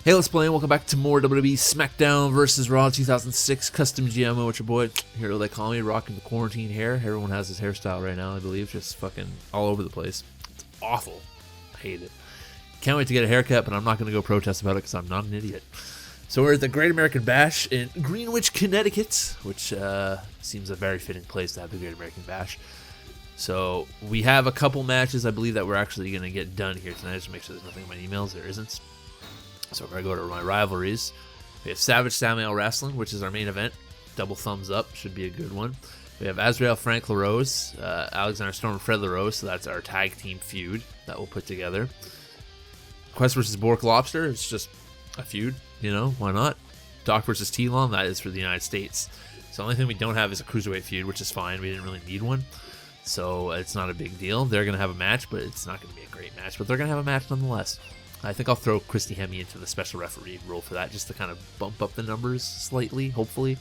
Hey, let's play and welcome back to more WWE Smackdown Vs Raw 2006 Custom GMO with your boy Herotheycallme, rocking the quarantine hair. Everyone has this hairstyle right now, I believe, just fucking all over the place. It's awful. I hate it. Can't wait to get a haircut, but I'm not going to go protest about it because I'm not an idiot. So we're at the Great American Bash in Greenwich, Connecticut, which seems a very fitting place to have the Great American Bash. So we have a couple matches, I believe, that we're actually going to get done here tonight. Just make sure there's nothing in my emails. There isn't. So we're going to go to my rivalries. We have Savage Samuel Wrestling, which is our main event. Double thumbs up. Should be a good one. We have Azrael Frank LaRose, Alexander Storm and Fred LaRose. So that's our tag team feud that we'll put together. Quest versus Bork Lobster. It's just a feud. You know, why not? Doc versus T-Lon. That is for the United States. So the only thing we don't have is a cruiserweight feud, which is fine. We didn't really need one. So it's not a big deal. They're going to have a match, but it's not going to be a great match. But they're going to have a match nonetheless. I think I'll throw Herotheycallme into the special referee role for that, just to kind of bump up the numbers slightly, hopefully.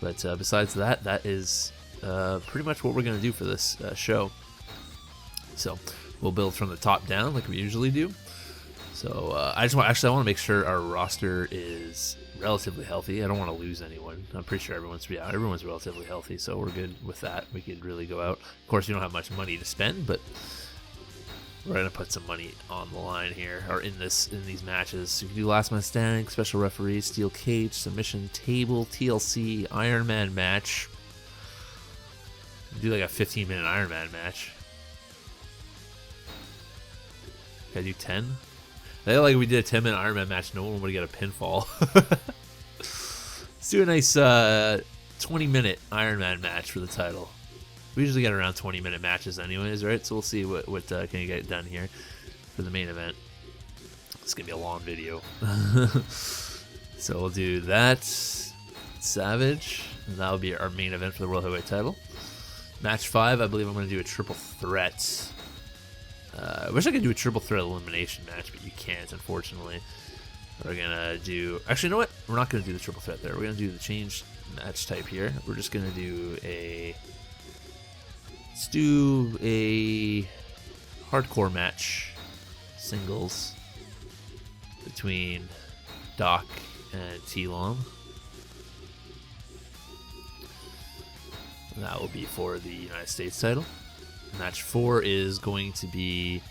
But besides that, that is pretty much what we're going to do for this show. So we'll build from the top down like we usually do. So I want to make sure our roster is relatively healthy. I don't want to lose anyone. I'm pretty sure everyone's relatively healthy, so we're good with that. We could really go out. Of course, you don't have much money to spend, but we're gonna put some money on the line here, or in these matches. So you can do last man standing, special referee, steel cage, submission table, TLC, Iron Man match. Do like a 15-minute Iron Man match. Can I do 10? I feel like if we did a 10-minute Iron Man match, no one would get a pinfall. Let's do a nice 20-minute Iron Man match for the title. We usually get around 20-minute matches anyways, right? So we'll see what can you get done here for the main event. It's going to be a long video. So we'll do that. Savage. And that'll be our main event for the World Heavyweight title. Match 5, I believe I'm going to do a triple threat. I wish I could do a triple threat elimination match, but you can't, unfortunately. We're going to do... Actually, you know what? We're not going to do the triple threat there. We're going to do the change match type here. We're just going to do a... Let's do a hardcore match, singles, between Doc and T-Lon. And that will be for the United States title. Match 4 is going to be,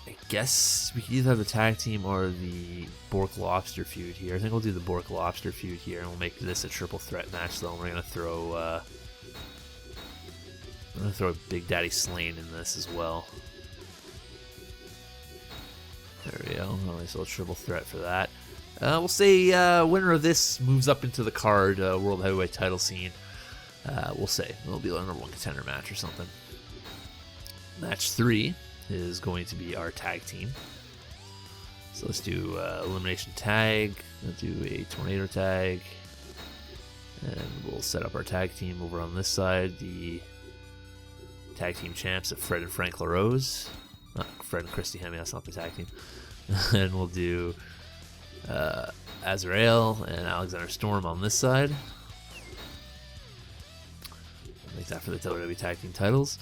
I guess we could either have the tag team or the Bork Lobster feud here. I think we'll do the Bork Lobster feud here, and we'll make this a triple threat match, though. We're going to throw... I'm going to throw Big Daddy Slane in this as well. There we go. Nice little triple threat for that. We'll say winner of this moves up into the card World Heavyweight title scene. We'll say. It'll be a number 1 contender match or something. Match 3 is going to be our tag team. So let's do elimination tag. Let's do a tornado tag. And we'll set up our tag team over on this side. The tag team champs of Fred and Frank LaRose. Not Fred and Herotheycallme, that's not the tag team. And we'll do Azrael and Alexander Storm on this side. We'll make that for the WWE tag team titles.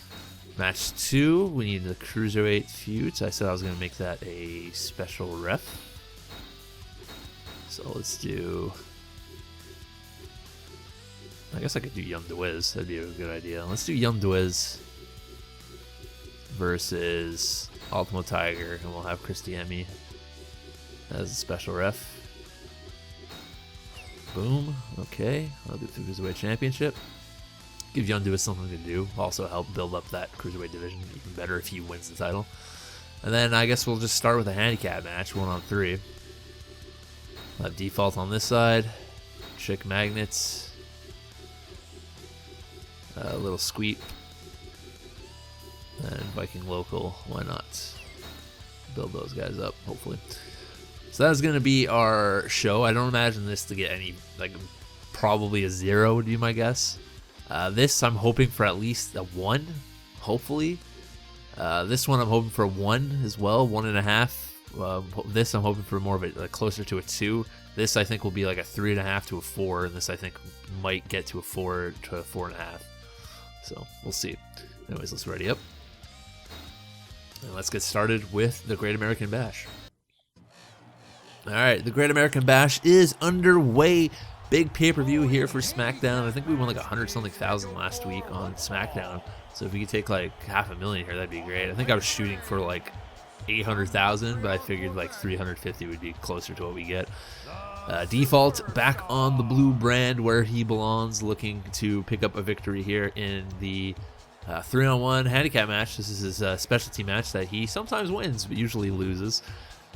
Match 2, we need the Cruiserweight feud. So I said I was going to make that a special ref. So let's do... I guess I could do Young DeWiz. That'd be a good idea. Let's do Young DeWiz versus Ultimo Tiger, and we'll have Herotheycallme as a special ref. Boom. Okay. I'll do the Cruiserweight Championship. Give Young DeWiz something to do. Also help build up that Cruiserweight division even better if he wins the title. And then I guess we'll just start with a handicap match, 1-on-3. We'll have Default on this side. Chick Magnets. A little Squeak. And Viking Local, why not? Build those guys up, hopefully. So that's going to be our show. I don't imagine this to get any, like, probably a 0 would be my guess. This I'm hoping for at least a 1, hopefully. This one I'm hoping for a 1 as well, 1.5. This I'm hoping for more of a closer to a 2. This I think will be like a 3.5 to a 4, and this I think might get to a 4 to a 4.5. So we'll see. Anyways, let's ready up. And let's get started with the Great American Bash. All right, the Great American Bash is underway. Big pay-per-view here for SmackDown. I think we won like 100-something thousand last week on SmackDown. So if we could take like 500,000 here, that'd be great. I think I was shooting for like 800,000, but I figured like 350 would be closer to what we get. Default back on the blue brand where he belongs, looking to pick up a victory here in the 3-on-1 handicap match. This is his specialty match that he sometimes wins, but usually loses.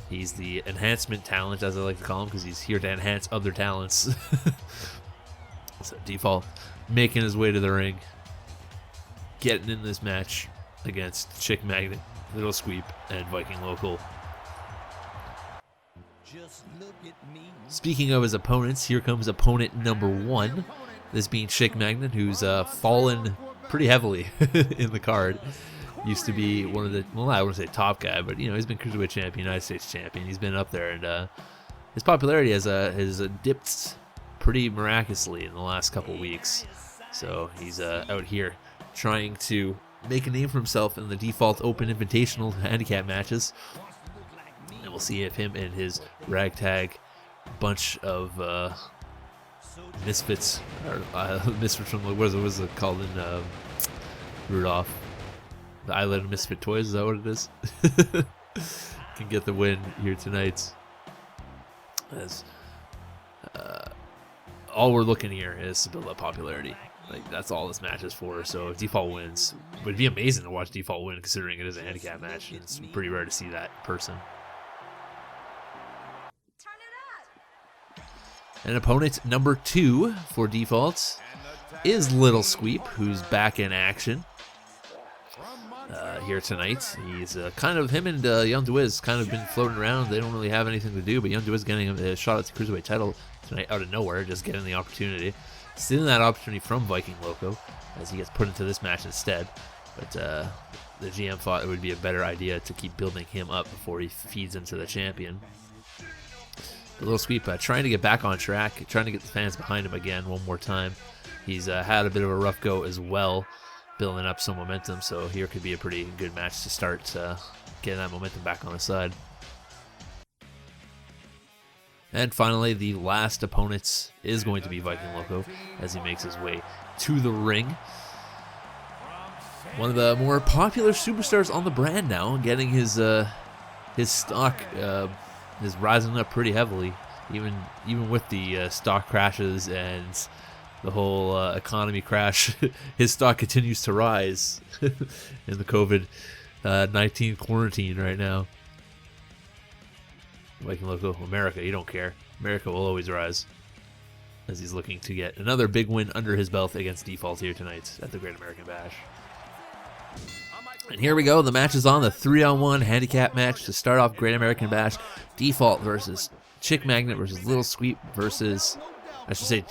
He's the enhancement talent, as I like to call him, because he's here to enhance other talents. So Default making his way to the ring, getting in this match against Chick Magnet, Little Squeep, and Viking Local. Just look at me. Speaking of his opponents, here comes opponent number 1. This being Chick Magnet, who's fallen pretty heavily in the card. Used to be one of the, well, I wouldn't say top guy, but, you know, he's been Cruiserweight champion, United States champion. He's been up there, and his popularity has dipped pretty miraculously in the last couple weeks. So he's out here trying to make a name for himself in the Default Open Invitational handicap matches. And we'll see if him and his ragtag bunch of misfits, or misfits from, what was it called in Rudolph? The Island of Misfit Toys, is that what it is? Can get the win here tonight. As all we're looking here is to build up popularity. Like, that's all this match is for. So if Default wins, it would be amazing to watch Default win, considering it is a handicap match. It's pretty rare to see that in person. And opponent number 2 for Default is Little Squeep, who's back in action here tonight. He's kind of, him and Young Dwiz kind of been floating around. They don't really have anything to do, but Young Dwiz getting a shot at the Cruiserweight title tonight out of nowhere, just getting the opportunity. Stealing that opportunity from Viking Loco as he gets put into this match instead. But the GM thought it would be a better idea to keep building him up before he feeds into the champion. The Little Sweep trying to get back on track, trying to get the fans behind him again one more time. He's had a bit of a rough go as well, building up some momentum, so here could be a pretty good match to start getting that momentum back on the side. And finally, the last opponent is going to be Viking Loco as he makes his way to the ring. One of the more popular superstars on the brand now, getting his stock is rising up pretty heavily, even with the stock crashes and the whole economy crash. His stock continues to rise in the COVID-19 quarantine right now. Viking Loco, America, you don't care. America will always rise, as he's looking to get another big win under his belt against Default here tonight at the Great American Bash. And here we go. The match is on, the 3-on-1 handicap match to start off Great American Bash. Default versus Chick Magnet versus Little Squeep versus, I should say,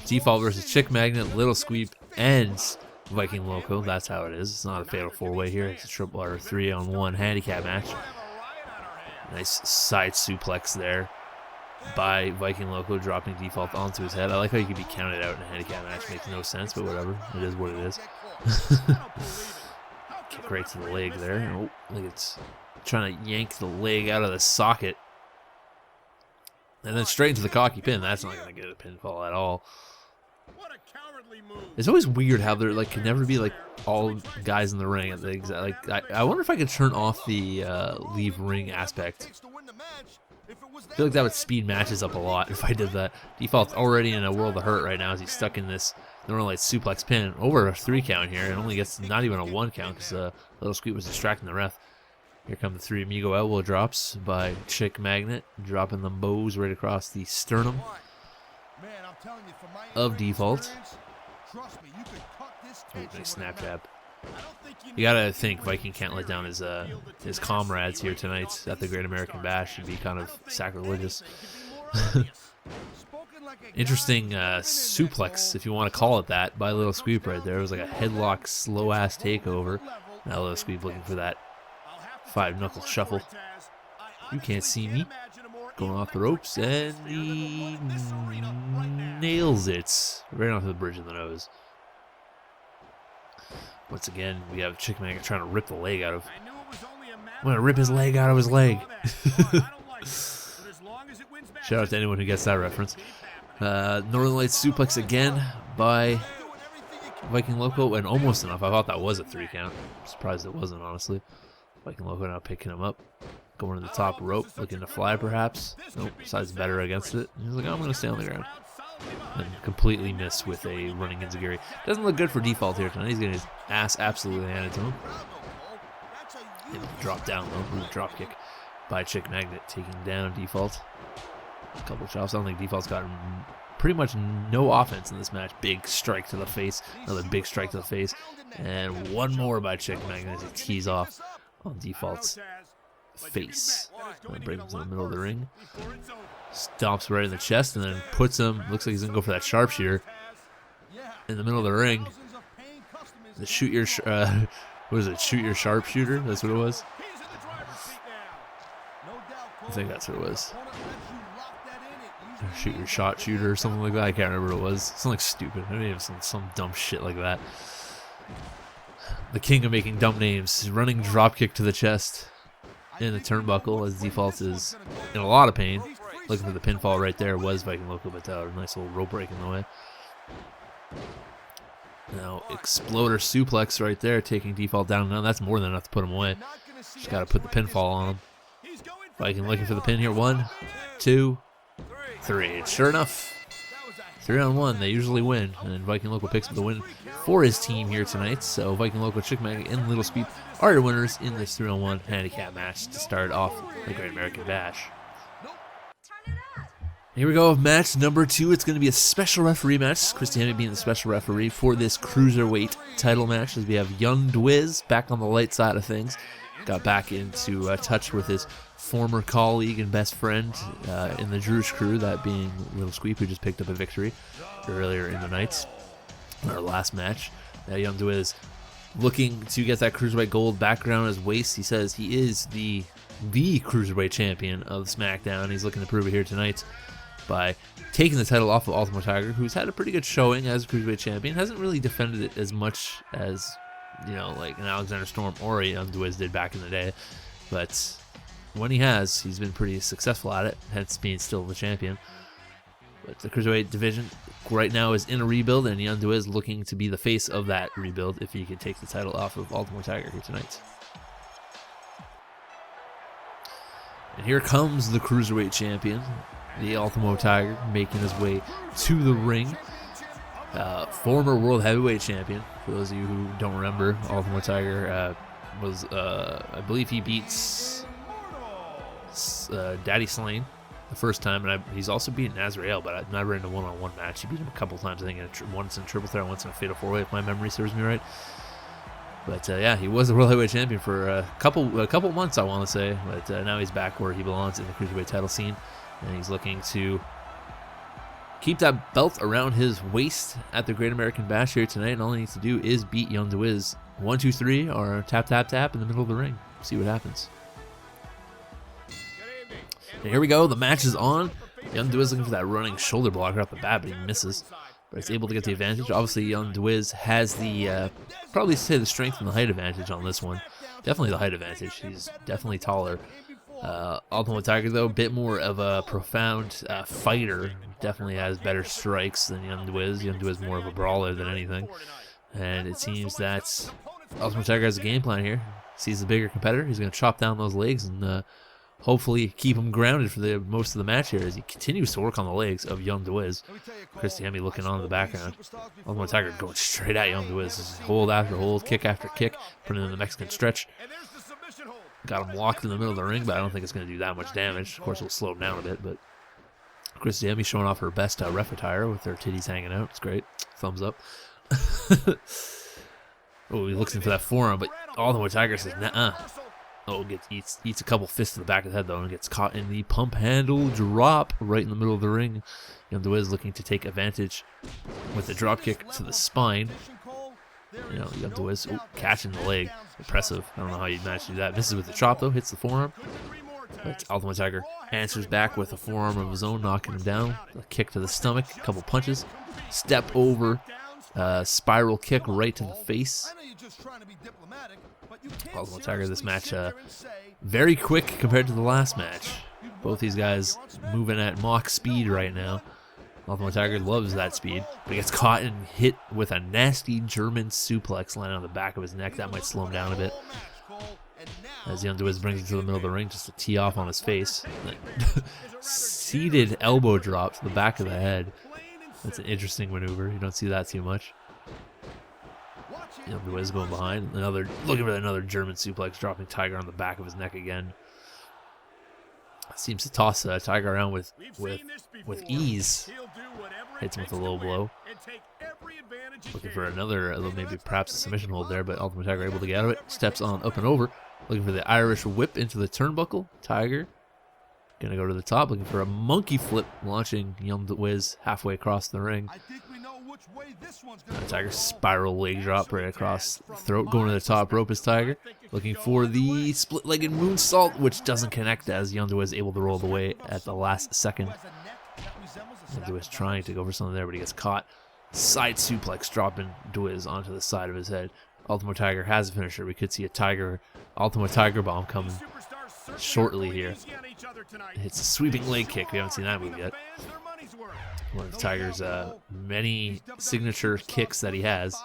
Default versus Chick Magnet, Little Squeep, and Viking Loco. That's how it is. It's not a fatal 4-way here. It's a triple or 3-on-1 handicap match. Nice side suplex there by Viking Loco, dropping Default onto his head. I like how you can be counted out in a handicap match. Makes no sense, but whatever. It is what it is. Kick right to the leg there. Oh, look, it's trying to yank the leg out of the socket. And then straight into the cocky pin. That's not going to get a pinfall at all. It's always weird how there can never be all guys in the ring at the exact I wonder if I could turn off the leave ring aspect. I feel like that would speed matches up a lot if I did that. Default's already in a world of hurt right now as he's stuck in this Northern Lights suplex pin over a 3 count here. It only gets not even a 1 count because Little Squeak was distracting the ref. Here come the 3 Amigo elbow drops by Chick Magnet, dropping the bows right across the sternum of Default. Oh, nice snap jab. You gotta think Viking can't let down his comrades here tonight at the Great American Bash. It'd be kind of sacrilegious. Interesting suplex, if you want to call it that, by Little Squeep right there. It was like a headlock, slow-ass takeover. Now Little Squeep looking for that 5-knuckle shuffle. You can't see me. Going off the ropes, and he nails it right onto the bridge of the nose. Once again, we have Chick Magnet trying to rip the leg out of. I'm going to rip his leg out of his leg. Shout out to anyone who gets that reference. Northern Lights suplex again by Viking Loco, and almost enough. I thought that was a 3 count. I'm surprised it wasn't, honestly. Viking Loco now picking him up. Going to the top rope, looking to fly perhaps. Nope, decides better against it. He's like, I'm going to stay on the ground. And completely miss with a running enziguri. Doesn't look good for default here tonight. He's getting his ass absolutely handed to him. Able to drop down though, with a drop kick by Chick Magnet, taking down default. A couple chops. I don't think default's got pretty much no offense in this match. Big strike to the face, another big strike to the face, and one more by Chick Magnet as he tees off on default's face. And brings him to the middle of the ring. Stomps right in the chest and then puts him, looks like he's gonna go for that sharpshooter in the middle of the ring. The shoot your, what is it, shoot your sharpshooter? That's what it was? I think that's what it was. Shoot your shot shooter or something like that. I can't remember what it was. Something stupid. I mean, it was some dumb shit like that. The king of making dumb names. Running dropkick to the chest in the turnbuckle as default is in a lot of pain. Looking for the pinfall right there was Viking Loco, but a nice little rope break in the way. Now, exploder suplex right there, taking default down. Now that's more than enough to put him away. Just got to put the pinfall on him. Viking looking for the pin here. 1, 2, 3. Sure enough, 3-on-1. They usually win, and Viking Loco picks up the win for his team here tonight. So Viking Loco, Chick Magnet, and Little Speed are your winners in this 3-on-1 handicap match to start off the Great American Bash. Here we go, match number 2. It's going to be a special referee match. Christiani being the special referee for this cruiserweight title match, as we have Young Dwiz back on the light side of things. Got back into touch with his former colleague and best friend in the Druge crew, that being Little Squeep, who just picked up a victory earlier in the night, our last match. Young Dwiz looking to get that cruiserweight gold back around his waist. He says he is the cruiserweight champion of SmackDown. He's looking to prove it here tonight by taking the title off of Ultimo Tiger, who's had a pretty good showing as a cruiserweight champion. Hasn't really defended it as much as, you know, like an Alexander Storm or a Young Dwiz did back in the day. But when he has, he's been pretty successful at it, hence being still the champion. But the cruiserweight division right now is in a rebuild, and Young Dwiz looking to be the face of that rebuild if he can take the title off of Ultimo Tiger here tonight. And here comes the cruiserweight champion, the Ultimo Tiger, making his way to the ring. Former world heavyweight champion. For those of you who don't remember, Ultimo Tiger was, I believe he beats Daddy Slane the first time, and he's also beaten Azrael, but I've never in a one-on-one match. He beat him a couple times, I think, once in a triple threat, once in a fatal four-way, if my memory serves me right. But yeah, he was the world heavyweight champion for a couple months, I want to say. But now he's back where he belongs in the cruiserweight title scene, and he's looking to keep that belt around his waist at the Great American Bash here tonight. And all he needs to do is beat Young Dwiz 1, 2, 3, or tap, tap, tap in the middle of the ring. See what happens. And here we go. The match is on. Young Dwiz looking for that running shoulder blocker off the bat, but he misses. But he's able to get the advantage. Obviously, Young Dwiz has the, probably say the strength and the height advantage on this one. Definitely the height advantage. He's definitely taller. Ultimo Tiger, though, a bit more of a profound fighter. Definitely has better strikes than Young Dwiz. Young Dwiz more of a brawler than anything. And it seems that Ultimo Tiger has a game plan here. Sees the bigger competitor. He's going to chop down those legs and hopefully keep him grounded for the most of the match here as he continues to work on the legs of Young Dwiz. Christiani looking on in the background. Ultimo Tiger going straight at Young Dwiz. This is hold after hold, kick after kick, putting him in the Mexican stretch. Got him locked in the middle of the ring, but I don't think it's going to do that much damage. Of course, it'll slow him down a bit, but Christiani showing off her best ref attire with her titties hanging out. It's great. Thumbs up. Oh, he looks in for that forearm, but Ultimo Tiger says, nah. Oh, eats a couple fists to the back of the head, though, and gets caught in the pump handle drop right in the middle of the ring. Young Dwiz looking to take advantage with the drop kick to the spine. You know, Young Dwiz catching the leg. Impressive. I don't know how you managed to do that. Misses with the chop, though. Hits the forearm. But Ultimo Tiger answers back with a forearm of his own, knocking him down. A kick to the stomach. A couple punches. Step over. Spiral kick right to the face. Ultimo Tiger, this match very quick compared to the last match. Both these guys moving at Mach speed right now. Ultimo Tiger loves that speed, but he gets caught and hit with a nasty German suplex landing on the back of his neck. That might slow him down a bit. As Young Duiz brings him to the middle of the ring just to tee off on his face. Seated elbow drop to the back of the head. That's an interesting maneuver. You don't see that too much. Young Duiz going behind. Looking for another German suplex, dropping Tiger on the back of his neck again. Seems to toss Tiger around with ease. Hits him with a low blow. Looking for another, maybe perhaps a submission hold there, but Ultimo Tiger able to get out of it. Steps on up and over. Looking for the Irish whip into the turnbuckle. Tiger gonna go to the top, looking for a monkey flip, launching Young Duiz halfway across the ring. Tiger spiral leg drop right across the throat. Going to the top rope is Tiger. Looking for the split-legged moonsault, which doesn't connect as Young Duiz able to roll away at the last second. Young Duiz trying to go for something there, but he gets caught. Side suplex dropping Duiz onto the side of his head. Ultimo Tiger has a finisher. We could see a Ultimo Tiger bomb coming shortly here. Hits a sweeping leg kick. We haven't seen that move yet. One of Tiger's many signature kicks that he has.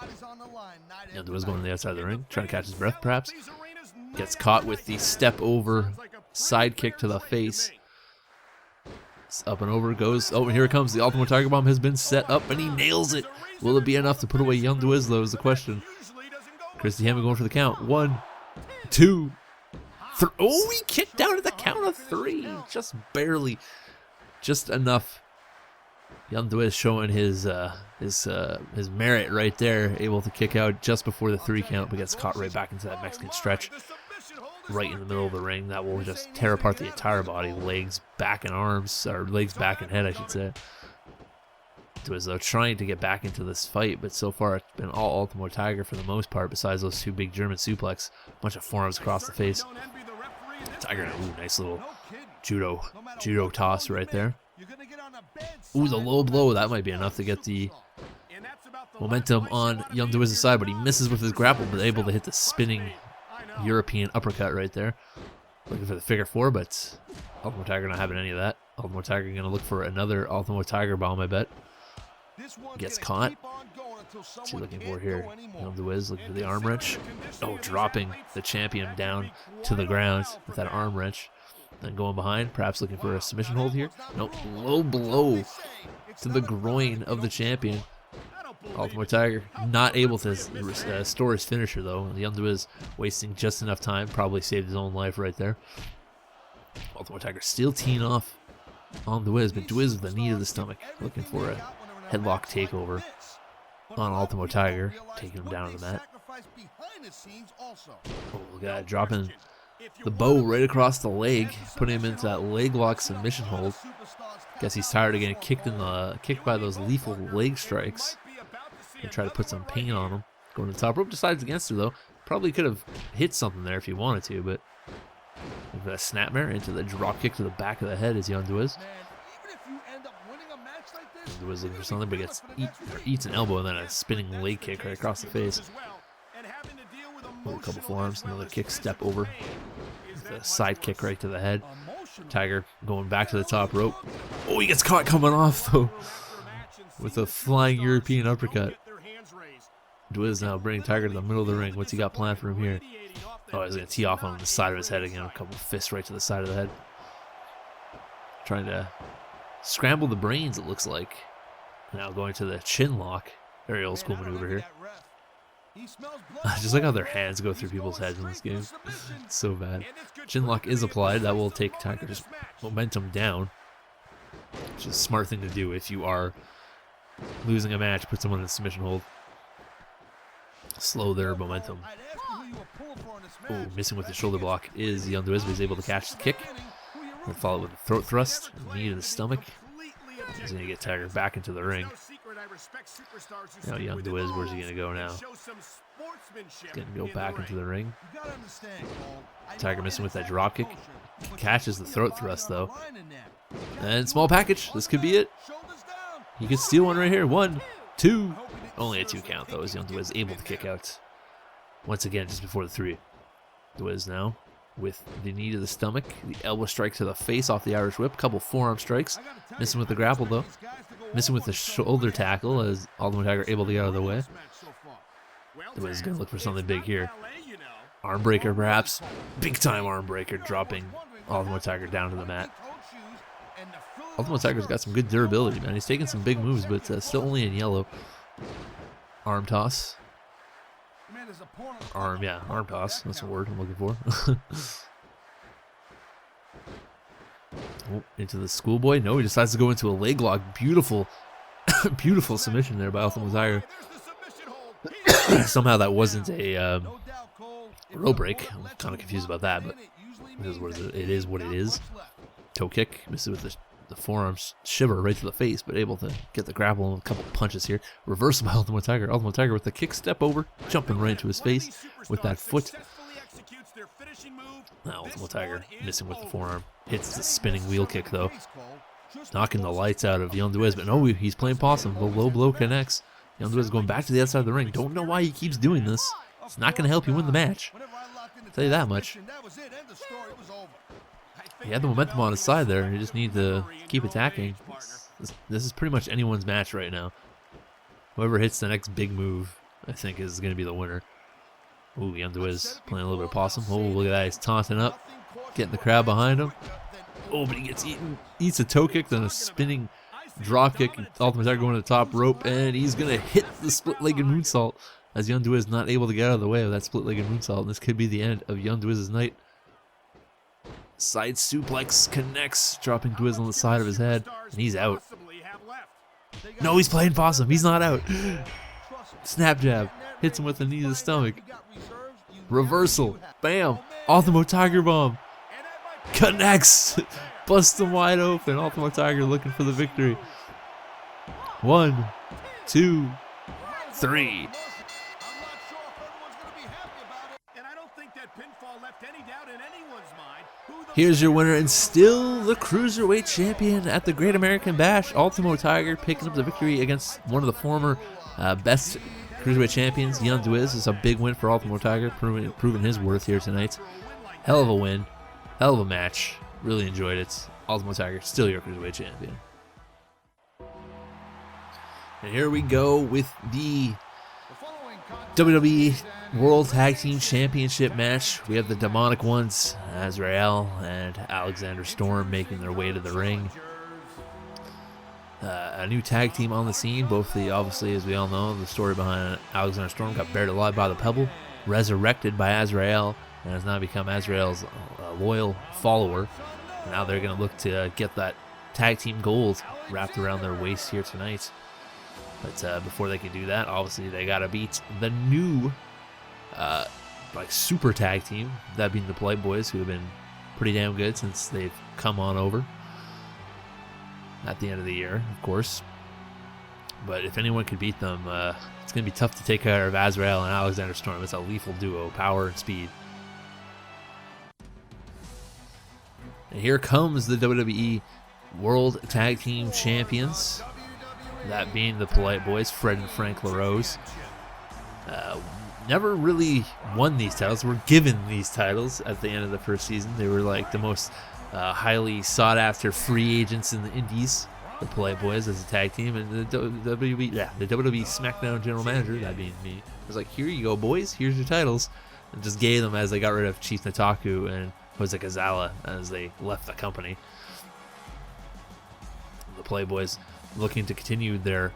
Young Duiz going to the outside of the ring, trying to catch his breath perhaps. Gets caught with the step over side kick to the face. Up and over goes. Oh, and here it comes. The Ultimo Tiger Bomb has been set up, and he nails it. Will it be enough to put away Young Duiz, though, is the question. Christy Hammond going for the count. 1, 2, 3. Oh, he kicked out at the count of 3. Just barely. Just enough. Young Duiz showing his merit right there. Able to kick out just before the 3 count, but gets caught right back into that Mexican stretch. Right in the middle of the ring. That will just tear apart the entire body. Legs, back, and arms. Or legs, back, and head, I should say. Duiz, though, trying to get back into this fight, but so far it's been all Ultimo Tiger for the most part, besides those 2 big German suplex. Bunch of forearms across the face. Tiger, ooh, nice little judo toss right there. Ooh, the low blow. That might be enough to get the momentum on Young Duiz's side, but he misses with his grapple, but able to hit the spinning European uppercut right there. Looking for the figure 4, but Ultimo Tiger not having any of that. Ultimo Tiger going to look for another Ultimo Tiger bomb, I bet. Gets caught. What's he looking for here? Young Duiz looking for the arm wrench. Oh, dropping the champion down to the ground with that arm wrench. Then going behind, perhaps looking for a submission hold here. Nope, low blow to the groin of the champion. Ultimo Tiger not able to store his finisher, though. Young Duiz wasting just enough time. Probably saved his own life right there. Ultimo Tiger still teeing off on Duiz, but Duiz with the knee to the stomach. Looking for a headlock takeover on Ultimo Tiger. Taking him down to the mat. Oh, look at that. Dropping the bow right across the leg. Putting him into that leg lock submission hold. Guess he's tired of getting kicked by those lethal leg strikes. And try to put some pain on him. Going to the top rope, decides against her though. Probably could have hit something there if he wanted to, but a snapmare into the drop kick to the back of the head is Young Duiz. Young Duiz looking for something, but eats an elbow and then a spinning leg kick right across the face. Oh, a couple forearms, another kick, step over. With a side kick right to the head. Tiger going back to the top rope. Oh, he gets caught coming off though. With a flying European uppercut. Duiz now bringing Tiger to the middle of the ring. What's he got planned for him here? Oh, he's going to tee off on the side of his head again. A couple fists right to the side of the head. Trying to scramble the brains, it looks like. Now going to the chin lock. Very old school maneuver here. Just like how their hands go through people's heads in this game. It's so bad. Chin lock is applied. That will take Tiger's momentum down. Which is a smart thing to do if you are losing a match. Put someone in a submission hold. Slow their momentum. Oh, missing with the shoulder block is Young Duiz, but he's able to catch the kick. And follow it with a throat thrust. Knee to the stomach. He's going to get Tiger back into the ring. Now Young Duiz, where's he going to go now? He's going to go back into the ring. Tiger missing with that drop kick. Catches the throat thrust though. And small package. This could be it. He could steal one right here. 1, 2. Only a 2 count though, as Young Duiz able to kick out. Once again, just before the 3. Duiz now with the knee to the stomach, the elbow strike to the face off the Irish whip, couple forearm strikes, missing with the grapple though, missing with the shoulder tackle as Ultimate Tiger able to get out of the way. The Wiz is going to look for something big here. Arm breaker perhaps, big time arm breaker, dropping Ultimate Tiger down to the mat. Ultimate Tiger's got some good durability, man. He's taking some big moves, but still only in yellow. Arm toss. Arm toss. That's the word I'm looking for. Oh, into the schoolboy. No, he decides to go into a leg lock. Beautiful, beautiful submission there by Ultimate Tiger. Somehow that wasn't a row break. I'm kind of confused about that, but it is what it is. Toe kick. Misses with the forearms shiver right to the face, but able to get the grapple and a couple punches here. Reversal by Ultimate Tiger. Ultimate Tiger with the kick step over, jumping right into his face with that foot. Now Ultimate Tiger missing with the forearm. Hits the spinning wheel kick though. Knocking the lights out of Young Wiz, but no, he's playing possum. The low blow connects. Young Wiz going back to the outside of the ring. Don't know why he keeps doing this. It's not going to help you win the match. I'll tell you that much. He had the momentum on his side there. You just need to keep attacking. This is pretty much anyone's match right now. Whoever hits the next big move, I think, is going to be the winner. Ooh, Young Wiz playing a little bit of possum. Oh, look at that. He's taunting up. Getting the crowd behind him. Oh, but he gets eaten. Eats a toe kick, then a spinning drop kick. Ultimate Tiger going to the top rope, and he's going to hit the split-legged moonsault as Young Wiz not able to get out of the way of that split-legged moonsault. And this could be the end of Young Wiz's night. Side suplex connects, dropping Dwiz on the side of his head, and he's out. No, he's playing possum. He's not out. Snap jab. Hits him with the knee to the stomach. Reversal. Bam. Ultimate Tiger bomb. Connects. Busts him wide open. Ultimate Tiger looking for the victory. 1, 2, 3. Here's your winner and still the Cruiserweight Champion at the Great American Bash. Ultimo Tiger picking up the victory against one of the former best Cruiserweight Champions, Young Wiz. It's a big win for Ultimo Tiger, proving his worth here tonight. Hell of a win. Hell of a match. Really enjoyed it. Ultimo Tiger, still your Cruiserweight Champion. And here we go with the WWE World Tag Team Championship match. We have the Demonic Ones, Azrael and Alexander Storm, making their way to the ring. A new tag team on the scene. Both obviously, as we all know, the story behind Alexander Storm got buried alive by the Pebble, resurrected by Azrael, and has now become Azrael's loyal follower. And now they're going to look to get that tag team gold wrapped around their waist here tonight. But before they can do that, obviously they got to beat the new super tag team, that being the Playboys, who have been pretty damn good since they've come on over at the end of the year, of course. But if anyone could beat them, it's going to be tough to take care of Azrael and Alexander Storm. It's a lethal duo, power and speed. And here comes the WWE World Tag Team Champions, that being the Polite Boys, Fred and Frank LaRose. Never really won these titles. Were given these titles at the end of the first season. They were like the most highly sought after free agents in the indies, the Polite Boys as a tag team, and the WWE Smackdown general manager, that being me, was like, here you go boys, here's your titles, and just gave them as they got rid of Chief Nataku and Jose Cazala as they left the company. The Playboys looking to continue their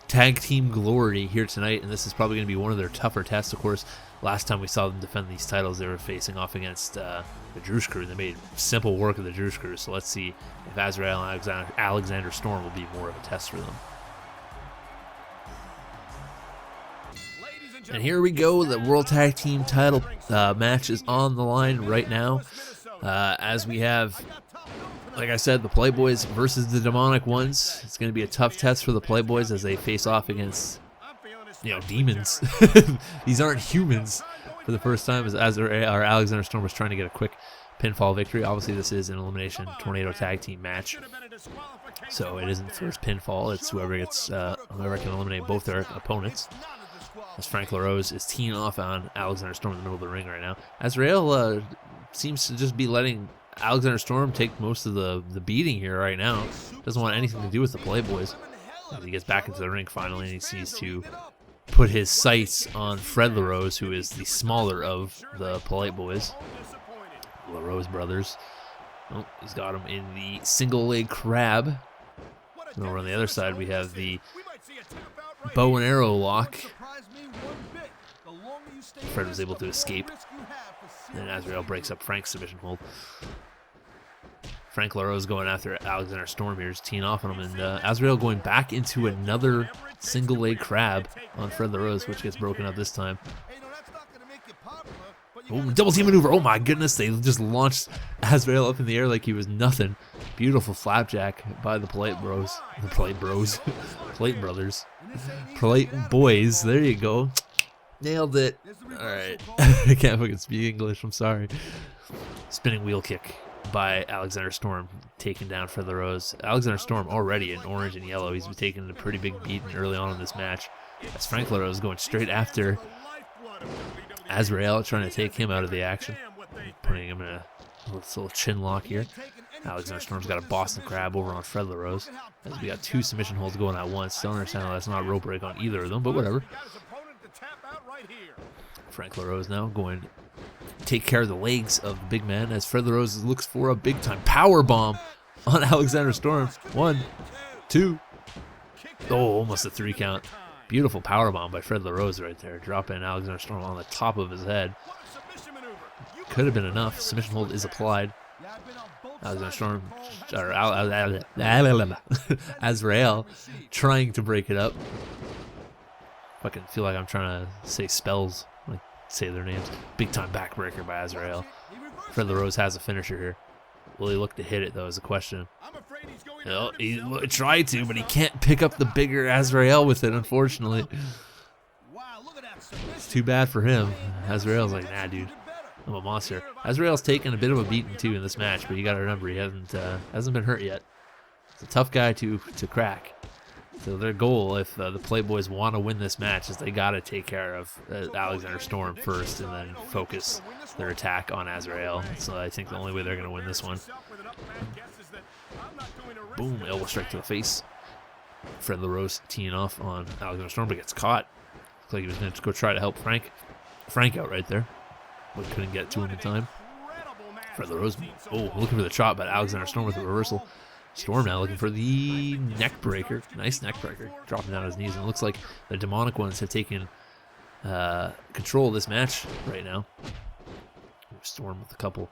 tag team glory here tonight, and this is probably going to be one of their tougher tests. Of course, last time we saw them defend these titles, they were facing off against the Druze Crew. They made simple work of the Druze Crew, so let's see if Azrael and Alexander Storm will be more of a test for them. And here we go. The World Tag Team title match is on the line right now, as we have, like I said, the Playboys versus the Demonic Ones. It's going to be a tough test for the Playboys as they face off against, demons. These aren't humans for the first time, as Alexander Storm was trying to get a quick pinfall victory. Obviously, this is an elimination tornado tag team match, so it isn't the first pinfall. It's whoever can eliminate both their opponents. As Frank LaRose is teeing off on Alexander Storm in the middle of the ring right now. Azrael seems to just be letting Alexander Storm take most of the beating here right now. Doesn't want anything to do with the Playboys. As he gets back into the ring finally, and he sees to put his sights on Fred LaRose, who is the smaller of the Polite Boys. LaRose brothers. Oh, he's got him in the single leg crab. And over on the other side, we have the bow and arrow lock. Fred was able to escape. And Azrael breaks up Frank's submission hold. Frank LaRose going after Alexander Storm here, just teeing off on him. And Azrael going back into another single leg crab on Fred LaRose, which gets broken up this time. Oh, double team maneuver. Oh my goodness, they just launched Azrael up in the air like he was nothing. Beautiful flapjack by the Polite Bros. The Polite Bros. Polite Brothers. Polite Boys. There you go. Nailed it. Alright. I can't fucking speak English, I'm sorry. Spinning wheel kick by Alexander Storm, taking down Fred LaRose. Alexander Storm already in orange and yellow. He's been taking a pretty big beating early on in this match. As Frank LaRose going straight after Azrael, trying to take him out of the action. Putting him in a little chin lock here. Alexander Storm's got a Boston Crab over on Fred LaRose. As we got two submission holds going at once. Don't understand how that's not a rope break on either of them, but whatever. Frank LaRose now going to take care of the legs of the big man as Fred LaRose looks for a big time power bomb on Alexander Storm. 1, 2. Oh, almost a 3 count. Beautiful power bomb by Fred LaRose right there, dropping Alexander Storm on the top of his head. Could have been enough. Submission hold is applied. Alexander Storm, or Azrael, trying to break it up. Fucking feel like I'm trying to say spells, like say their names. Big time backbreaker by Azrael. Fred LaRose has a finisher here. Will he look to hit it though is a question. Well, he tried to, but he can't pick up the bigger Azrael with it, unfortunately. It's too bad for him. Azrael's like, nah, dude, I'm a monster. Azrael's taken a bit of a beating too in this match, but you got to remember he hasn't been hurt yet. It's a tough guy to crack. So their goal, if the Playboys want to win this match, is they got to take care of Alexander Storm first and then focus their attack on Azrael. So I think the only way they're going to win this one. Boom, elbow strike to the face. Fred LaRose teeing off on Alexander Storm, but gets caught. Looks like he was going to go try to help Frank out right there, but couldn't get to him in time. Fred LaRose, looking for the chop, but Alexander Storm with a reversal. Storm now looking for the neck breaker. Nice neck breaker. Dropping down his knees. And it looks like the demonic ones have taken control of this match right now. Storm with a couple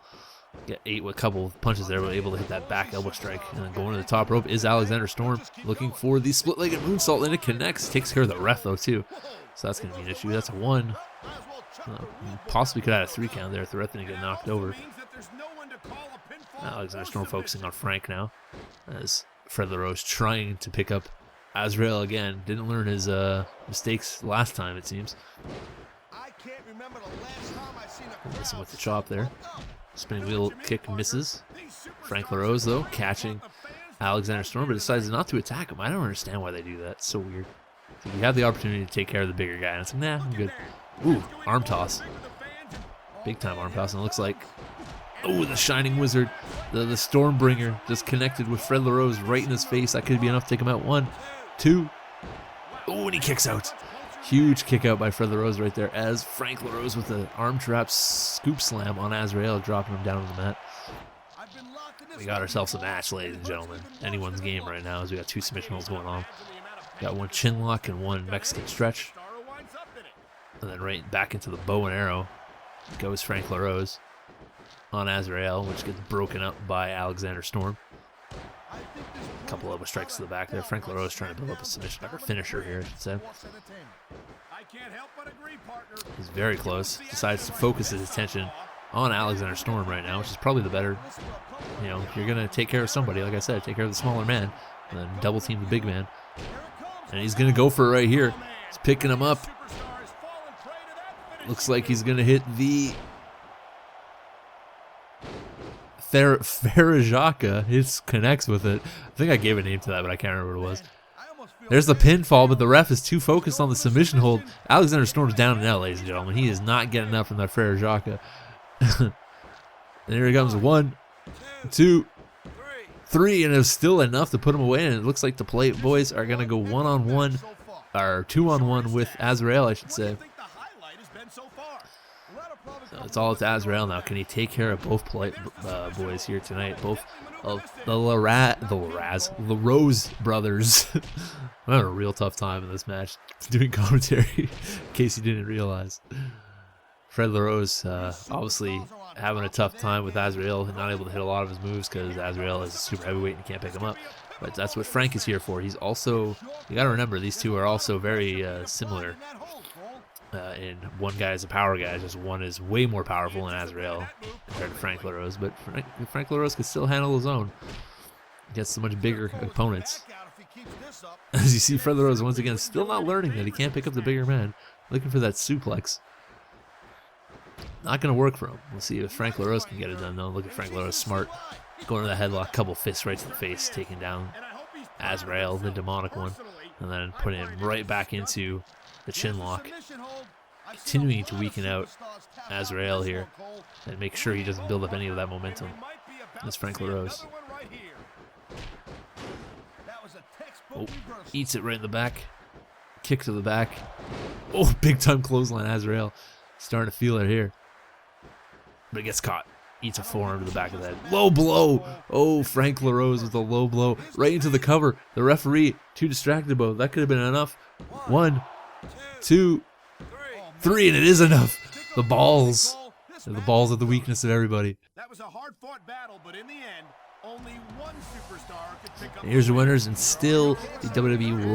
of punches there, but able to hit that back elbow strike. And then going to the top rope is Alexander Storm looking for the split-legged moonsault, and it connects. Takes care of the ref though too. So that's going to be an issue. That's a 1. Possibly could have had a 3 count there if the ref didn't get knocked over. Alexander Storm focusing on Frank now, as Fred LaRose trying to pick up Azrael again. Didn't learn his mistakes last time, it seems. Missing with the chop there. Spinning wheel kick misses. Frank LaRose, though, catching Alexander Storm, but decides not to attack him. I don't understand why they do that. It's so weird. So you have the opportunity to take care of the bigger guy, and it's like, nah, I'm good. Ooh, arm toss. Big time arm toss, and it looks like, oh, the Shining Wizard, the Stormbringer, just connected with Fred LaRose right in his face. That could be enough to take him out. 1, 2. Oh, and he kicks out. Huge kick out by Fred LaRose right there as Frank LaRose with the arm trap scoop slam on Azrael, dropping him down on the mat. We got ourselves a match, ladies and gentlemen. Anyone's game right now as we got 2 submission holds going on. Got 1 chin lock and 1 Mexican stretch. And then right back into the bow and arrow goes Frank LaRose on Azrael, which gets broken up by Alexander Storm. A couple elbow strikes to the back there. Frank LaRose trying to build up a submission, or finisher here, I should say. He's very close. Decides to focus his attention on Alexander Storm right now, which is probably the better. You know, if you're going to take care of somebody, like I said, take care of the smaller man, and then double team the big man. And he's going to go for it right here. He's picking him up. Looks like he's going to hit the Farajaka. It connects with it. I think I gave a name to that, but I can't remember what it was. There's the pinfall, but the ref is too focused on the submission hold. Alexander Storm's down and out, ladies and gentlemen. He is not getting up from that Farajaka. And here he comes. 1, 2, 3, and it was still enough to put him away. And it looks like the Plate Boys are gonna go 1-on-1, or 2-on-1 with Azrael, I should say. So it's all up to Azrael now. Can he take care of both Plate boys here tonight? Both of the LaRose brothers. I'm having a real tough time in this match doing commentary, in case you didn't realize. Fred LaRose obviously having a tough time with Azrael, not able to hit a lot of his moves because Azrael is a super heavyweight and you can't pick him up. But that's what Frank is here for. He's also, you got to remember, these two are also very similar. And one guy is a power guy, just one is way more powerful than Azrael compared to Frank LaRose. But Frank LaRose can still handle his own against so much bigger opponents. As you see, Fred LaRose once again still not learning that he can't pick up the bigger man, looking for that suplex. Not going to work for him. We'll see if Frank LaRose can get it done, though. Look at Frank LaRose, smart. Going to the headlock, couple fists right to the face, taking down Azrael, the demonic one, and then putting him right back into the chin lock. Continuing to weaken out Azrael here and make sure he doesn't build up any of that momentum. That's Frank LaRose. Oh, eats it right in the back. Kick to the back. Oh, big time clothesline, Azrael. Starting to feel it here. But it gets caught. Eats a forearm to the back of the head. Low blow. Oh, Frank LaRose with a low blow. Right into the cover. The referee, too distracted about it. That could have been enough. 1, 2, 3, and it is enough. The balls. The balls are the weakness of everybody. That was a hard-fought battle, but in the end, only one superstar could pick up. And here's your winners, and still the WWE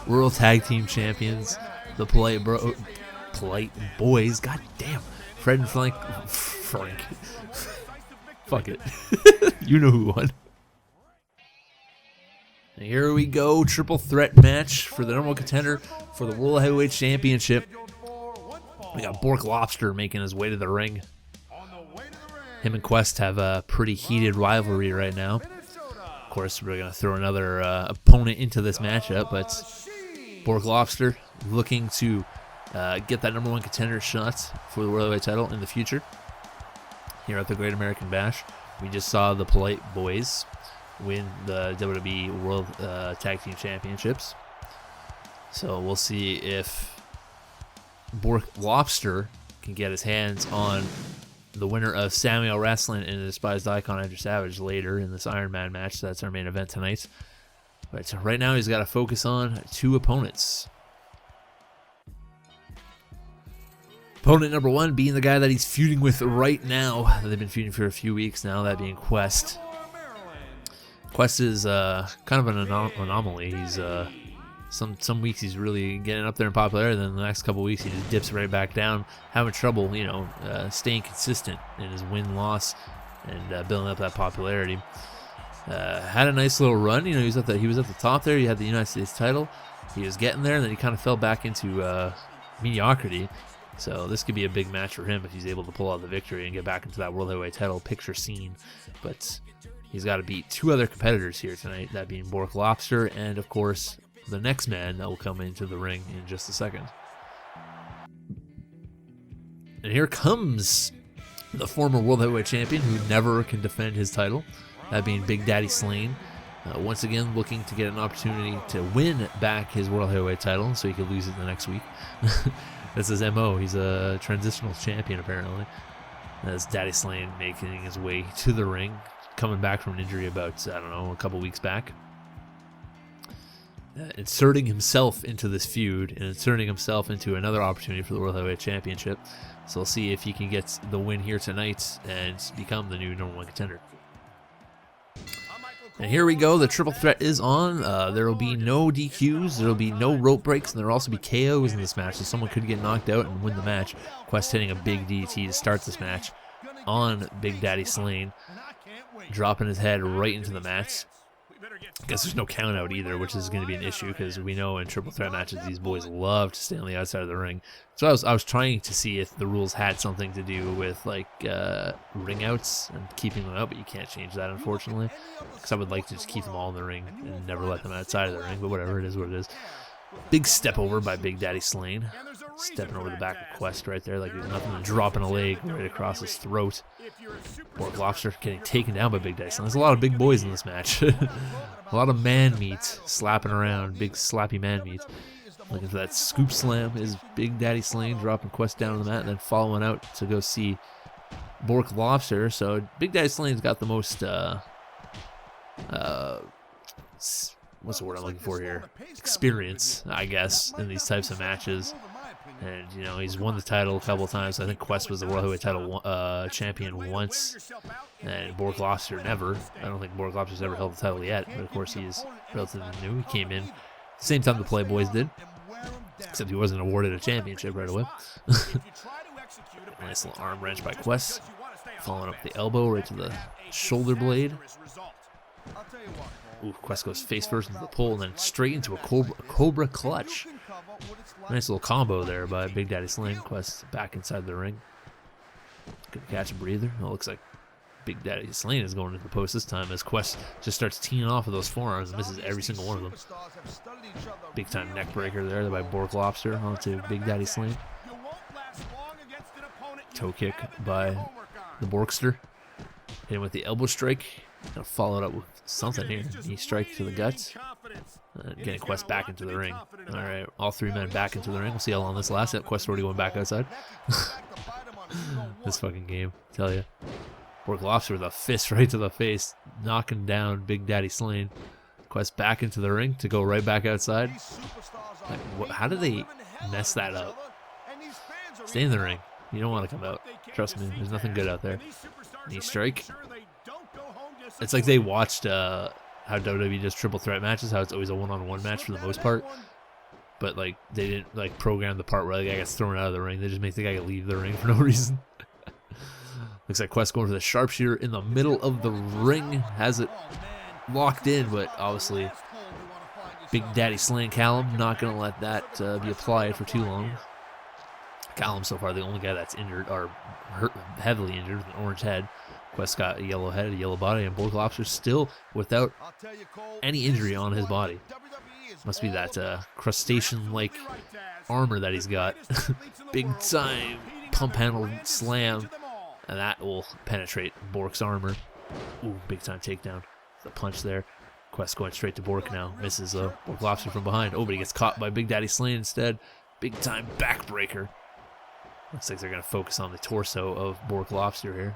World Tag Team Champions, the Polite Boys. God damn. Fred and Frank. Fuck it. You know who won. And here we go. Triple threat match for the number 1 contender for the World Heavyweight Championship. We got Bork Lobster making his way to the ring. Him and Quest have a pretty heated rivalry right now. Of course, we're going to throw another opponent into this matchup, but Bork Lobster looking to get that number 1 contender shot for the World Heavyweight title in the future. Here at the Great American Bash, we just saw the Polite Boys win the WWE World Tag Team Championships. So we'll see if Bork Lobster can get his hands on the winner of Samuel Wrestling and the Despised Icon Andrew Savage later in this Iron Man match. So that's our main event tonight. But right now he's got to focus on 2 opponents. Opponent number 1 being the guy that he's feuding with right now. They've been feuding for a few weeks now, that being Quest. Quest is kind of an anomaly. He's some weeks he's really getting up there in popularity, then the next couple weeks he just dips right back down, having trouble, staying consistent in his win-loss and building up that popularity. Had a nice little run. He was at the top there. He had the United States title. He was getting there, and then he kind of fell back into mediocrity. So this could be a big match for him if he's able to pull out the victory and get back into that World Heavyweight title picture scene. But he's got to beat 2 other competitors here tonight, that being Bork Lobster and, of course, the next man that will come into the ring in just a second. And here comes the former World Heavyweight Champion who never can defend his title, that being Big Daddy Slane. Once again, looking to get an opportunity to win back his World Heavyweight title so he could lose it the next week. That's his MO. He's a transitional champion, apparently. That's Daddy Slane making his way to the ring, coming back from an injury about, a couple weeks back. Inserting himself into this feud and inserting himself into another opportunity for the World Heavyweight Championship. So we'll see if he can get the win here tonight and become the new number 1 contender. And here we go. The triple threat is on. There will be no DQs. There will be no rope breaks. And there will also be KOs in this match. So someone could get knocked out and win the match. Quest hitting a big DDT to start this match on Big Daddy Slane. Dropping his head right into the mat. I guess there's no count out either, which is going to be an issue because we know in triple threat matches these boys love to stay on the outside of the ring. So I was trying to see if the rules had something to do with ring outs and keeping them out, but you can't change that, unfortunately, because I would like to just keep them all in the ring and never let them outside of the ring, but whatever, it is what it is. Big step over by Big Daddy Slane. Stepping over the back of Quest right there like there's nothing, and dropping a leg right across his throat. Bork Lobster getting taken down by Big Daddy Sling. There's a lot of big boys in this match. A lot of man meat slapping around, big slappy man meat. Looking for that scoop slam is Big Daddy Sling, dropping Quest down on the mat and then following out to go see Bork Lobster. So Big Daddy Sling's got the most what's the word I'm looking for here? Experience, I guess, in these types of matches. And, you know, he's won the title a couple of times. I think Quest was the World Heavyweight title champion once, and Bork Lobster never. I don't think Bork Lobster's ever held the title yet, but of course he is relatively new. He came in the same time the Playboys did, except he wasn't awarded a championship right away. Nice little arm wrench by Quest, following up the elbow right to the shoulder blade. Ooh, Quest goes face first into the pole and then straight into a cobra clutch. Nice little combo there by Big Daddy Sling. Quest back inside the ring. Gonna catch a breather. Oh, looks like Big Daddy Sling is going into the post this time as Quest just starts teeing off of those forearms and misses every single one of them. Big time neck breaker there by Bork Lobster onto Big Daddy Sling. Toe kick by the Borkster. Hit him with the elbow strike. Gonna follow it up with something here. Knee strike to the guts. Getting Quest back into the ring. Alright, all three men back into the ring. We'll see how long this lasts. Quest already went back outside. This fucking game, I tell you. Bork Lobster with a fist right to the face, knocking down Big Daddy Sling. Quest back into the ring to go right back outside. Like, how did they mess that up? Stay in the ring. You don't want to come out. Trust me, there's nothing good out there. Knee strike. It's like they watched how WWE does triple threat matches, how it's always a one-on-one match for the most part. But like they didn't like program the part where the guy gets thrown out of the ring. They just make the guy leave the ring for no reason. Looks like Quest going for the sharpshooter in the middle of the ring. Has it locked in, but obviously Big Daddy Sling Callum not going to let that be applied for too long. Callum so far the only guy that's injured, or hurt, heavily injured with an orange head. Quest got a yellow head, a yellow body, and Bork Lobster still without any injury on his body. Must be that crustacean-like armor that he's got. Big time pump handle slam, and that will penetrate Bork's armor. Ooh, big time takedown. The punch there. Quest going straight to Bork now. Misses though. Bork Lobster from behind. Oh, but he gets caught by Big Daddy Sling instead. Big time backbreaker. Looks like they're going to focus on the torso of Bork Lobster here.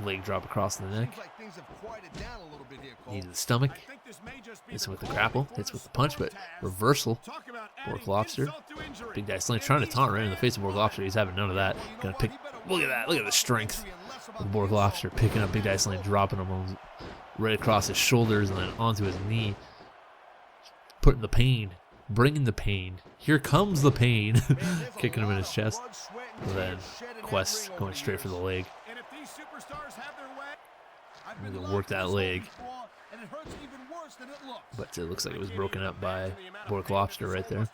Leg drop across the neck. Knee to the stomach. Hits with the grapple. Hits with the punch, but reversal. Bork Lobster. Big Daddy Sling trying to taunt right in the face of Bork Lobster. He's having none of that. Gonna pick. Look at that. Look at the strength of Bork Lobster picking up Big Daddy Sling, dropping him right across his shoulders and then onto his knee. Putting the pain. Bringing the pain. Here comes the pain. Kicking him in his chest. And then Quest going straight for the leg. I'm going to work that leg. But it looks like it was broken up by Bork Lobster right there.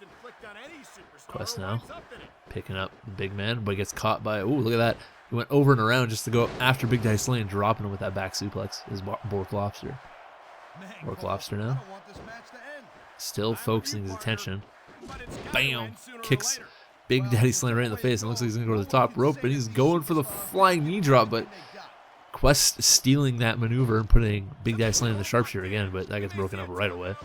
Quest now picking up the big man, but he gets caught by, ooh, look at that. He went over and around just to go after Big Daddy Sling, dropping him with that back suplex is Bork Lobster. Bork Lobster now. Still focusing his attention. Bam! Kicks Big Daddy Sling right in the face. And looks like he's going to go to the top rope, and he's going for the flying knee drop, but Quest stealing that maneuver and putting Big Daddy Sling in the sharpshooter again, but that gets broken up right away.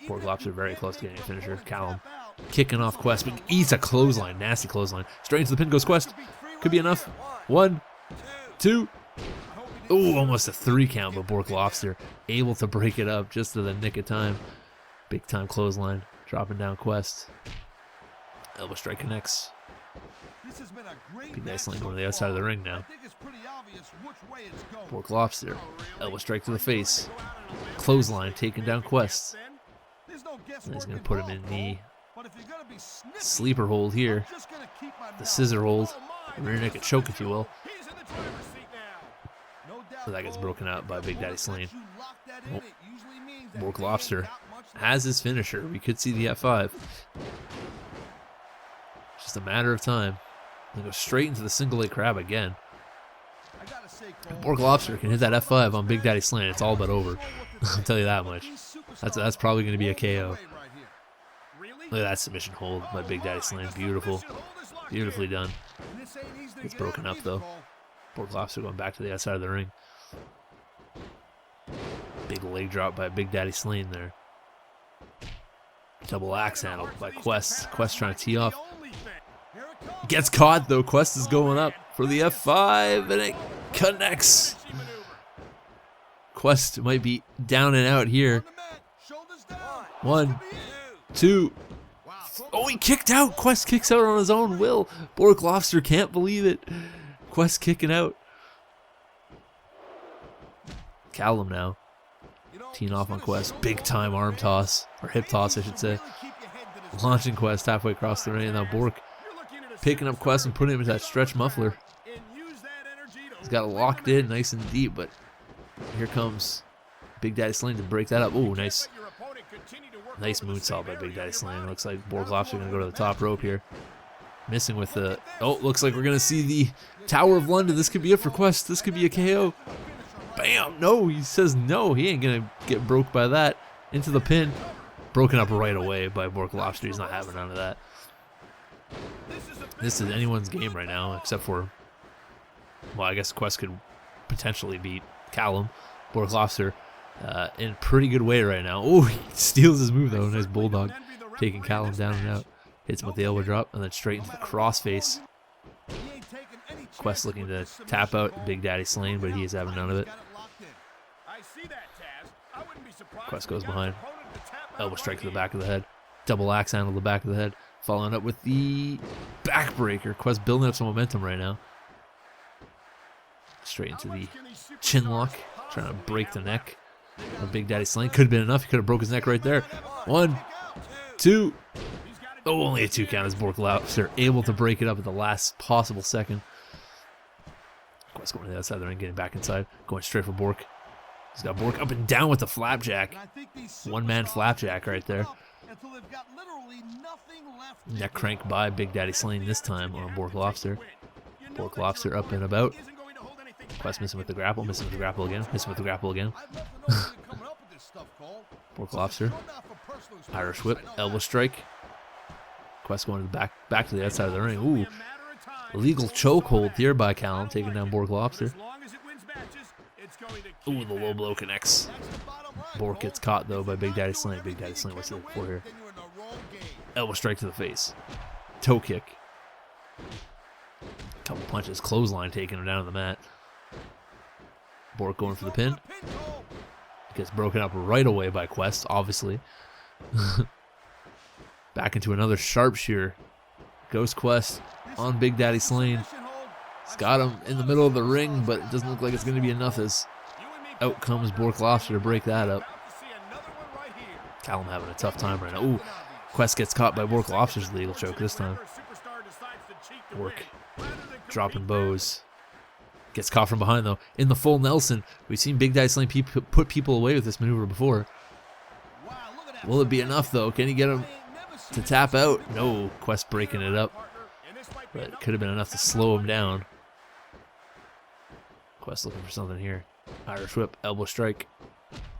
Bork Lobster very close to getting a finisher. Callum kicking off Quest, but eats a clothesline, nasty clothesline. Straight into the pin goes Quest. Could be enough. 1, 2. Ooh, almost a 3 count, but Bork Lobster able to break it up just to the nick of time. Big time clothesline, dropping down Quest. Elbow strike connects. Big Daddy Sling going to the outside of the ring now. Bork Lobster, elbow strike to the face. Clothesline taking down Quest. And he's going to put him in the sleeper hold here. The scissor hold. Rear naked choke, if you will. So that gets broken out by Big Daddy Sling. Oh. Bork Lobster has his finisher. We could see the F5. Just a matter of time. They go straight into the single leg crab again. If Bork Lobster can hit that F5 on Big Daddy Sling, it's all but over. I'll tell you that much. That's probably going to be a KO. Look at that submission hold by Big Daddy Slam. Beautiful. Beautifully done. It's broken up though. Bork Lobster going back to the outside of the ring. Big leg drop by Big Daddy Slane there. Double axe handle by Quest. Quest trying to tee off. Gets caught though. Quest is going up for the F5 and it connects. Quest might be down and out here. 1, 2. Oh, he kicked out. Quest kicks out on his own will. Bork Lobster can't believe it. Quest kicking out. Callum now. Teeing off on Quest. Big time arm toss. Or hip toss, I should say. Launching Quest halfway across the ring. And now Bork picking up Quest and putting him into that stretch muffler. He's got it locked in nice and deep, but here comes Big Daddy Slane to break that up. Oh, nice. Nice moonsault by Big Daddy Slane. Looks like Bork Lobster going to go to the top rope here. Missing with the... Oh, looks like we're going to see the Tower of London. This could be it for Quest. This could be a KO. Bam! No, he says no. He ain't going to get broke by that. Into the pin. Broken up right away by Bork Lobster. He's not having none of that. This is anyone's game right now, except for... Well, I guess Quest could potentially beat Callum. Bork Lobster in a pretty good way right now. Oh, he steals his move though. Nice bulldog. Taking Callum down and out. Hits him with the elbow drop and then straight into the crossface. Quest looking to tap out Big Daddy Slane, but he is having none of it. Quest goes behind. Elbow strike to the back of the head. Double axe handle to the back of the head. Following up with the backbreaker. Quest building up some momentum right now. Straight into the chin lock. Trying to break the neck of Big Daddy Slane. Could have been enough. He could have broke his neck right there. 1, 2. Oh, only a 2 count as Bork Lobster able to break it up at the last possible second. Quest going to the outside of the ring, getting back inside. Going straight for Bork. He's got Bork up and down with the flapjack. One-man flapjack right there. Neck crank by Big Daddy Slane this time on Bork Lobster. Bork Lobster up and about. Quest missing with the grapple, missing with the grapple again, missing with the grapple again. Bork Lobster. Irish whip, elbow strike. Quest going to the back to the outside of the ring. Ooh. Illegal chokehold here by Callum, taking down Bork Lobster. Ooh, the low blow connects. Bork gets caught though by Big Daddy Slane. Big Daddy Slane, what's he looking for here? Elbow strike to the face. Toe kick. Couple punches, clothesline taking him down to the mat. Bork going for the pin. Gets broken up right away by Quest, obviously. Back into another sharpshooter. Ghost Quest on Big Daddy Slane. He's got him in the middle of the ring, but it doesn't look like it's going to be enough as out comes Bork Lobster to break that up. Callum having a tough time right now. Ooh, Quest gets caught by Bork Lobster's legal choke this time. Bork dropping bows. Gets caught from behind though. In the full Nelson. We've seen Big Daddy Slane put people away with this maneuver before. Will it be enough though? Can he get him to tap out? No. Quest breaking it up. But it could have been enough to slow him down. Quest looking for something here. Irish whip, elbow strike.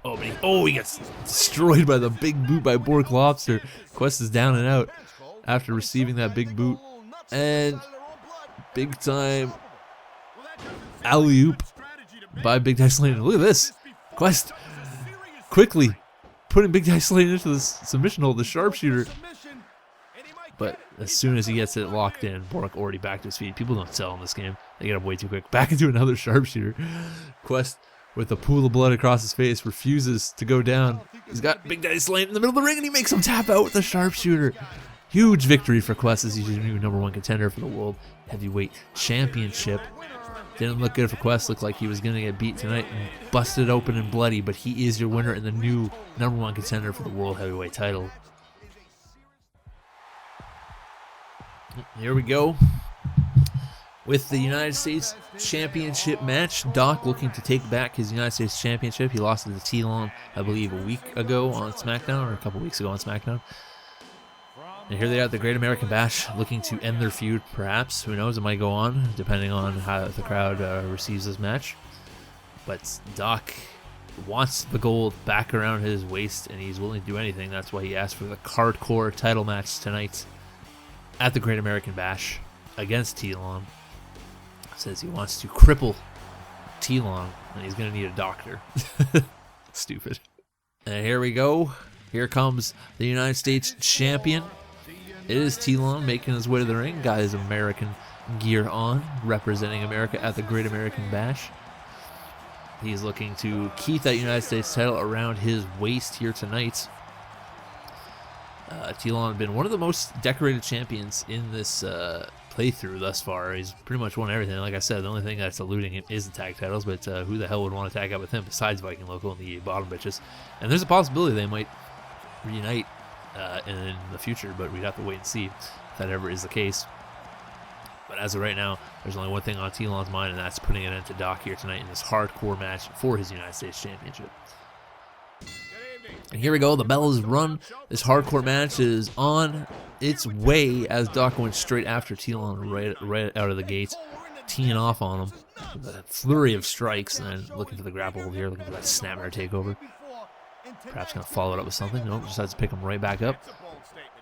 Oh, he gets destroyed by the big boot by Bork Lobster. Quest is down and out after receiving that big boot. And big time alley-oop by Big Daddy Slane. Look at this. Quest quickly putting Big Daddy Slane into the submission hold, the sharpshooter. But as soon as he gets it locked in, Bork already back to his feet. People don't sell in this game. They get up way too quick. Back into another sharpshooter. Quest, with a pool of blood across his face, refuses to go down. He's got Big Daddy Slane in the middle of the ring, and he makes him tap out with a sharpshooter. Huge victory for Quest as he's your new #1 contender for the World Heavyweight Championship. Didn't look good for Quest. Looked like he was going to get beat tonight and busted open and bloody, but he is your winner and the new #1 contender for the World Heavyweight title. Here we go with the United States Championship match. Doc looking to take back his United States Championship. He lost it to T-Lon, I believe, a week ago on SmackDown, or a couple weeks ago on SmackDown. And here they are at the Great American Bash, looking to end their feud, perhaps. Who knows? It might go on, depending on how the crowd receives this match. But Doc wants the gold back around his waist, and he's willing to do anything. That's why he asked for the hardcore title match tonight at the Great American Bash against T-Lon. Says he wants to cripple T-Lon, and he's going to need a doctor. Stupid. And here we go. Here comes the United States champion. It is T-Lon making his way to the ring. Got his American gear on, representing America at the Great American Bash. He's looking to keep that United States title around his waist here tonight. T-Lon has been one of the most decorated champions in this playthrough thus far. He's pretty much won everything. Like I said, the only thing that's eluding him is the tag titles, but who the hell would want to tag out with him besides Viking Loco and the bottom bitches? And there's a possibility they might reunite in the future, but we'd have to wait and see if that ever is the case. But as of right now, there's only one thing on T-Lon's mind, and that's putting an end to Doc here tonight in this hardcore match for his United States Championship. And here we go, the bell is run. This hardcore match is on its way as Doc went straight after T-Lon right out of the gates, teeing off on him. With a flurry of strikes, and then looking for the grapple hold here, looking for that snapmare takeover. Perhaps going to follow it up with something. Nope, decides to pick him right back up.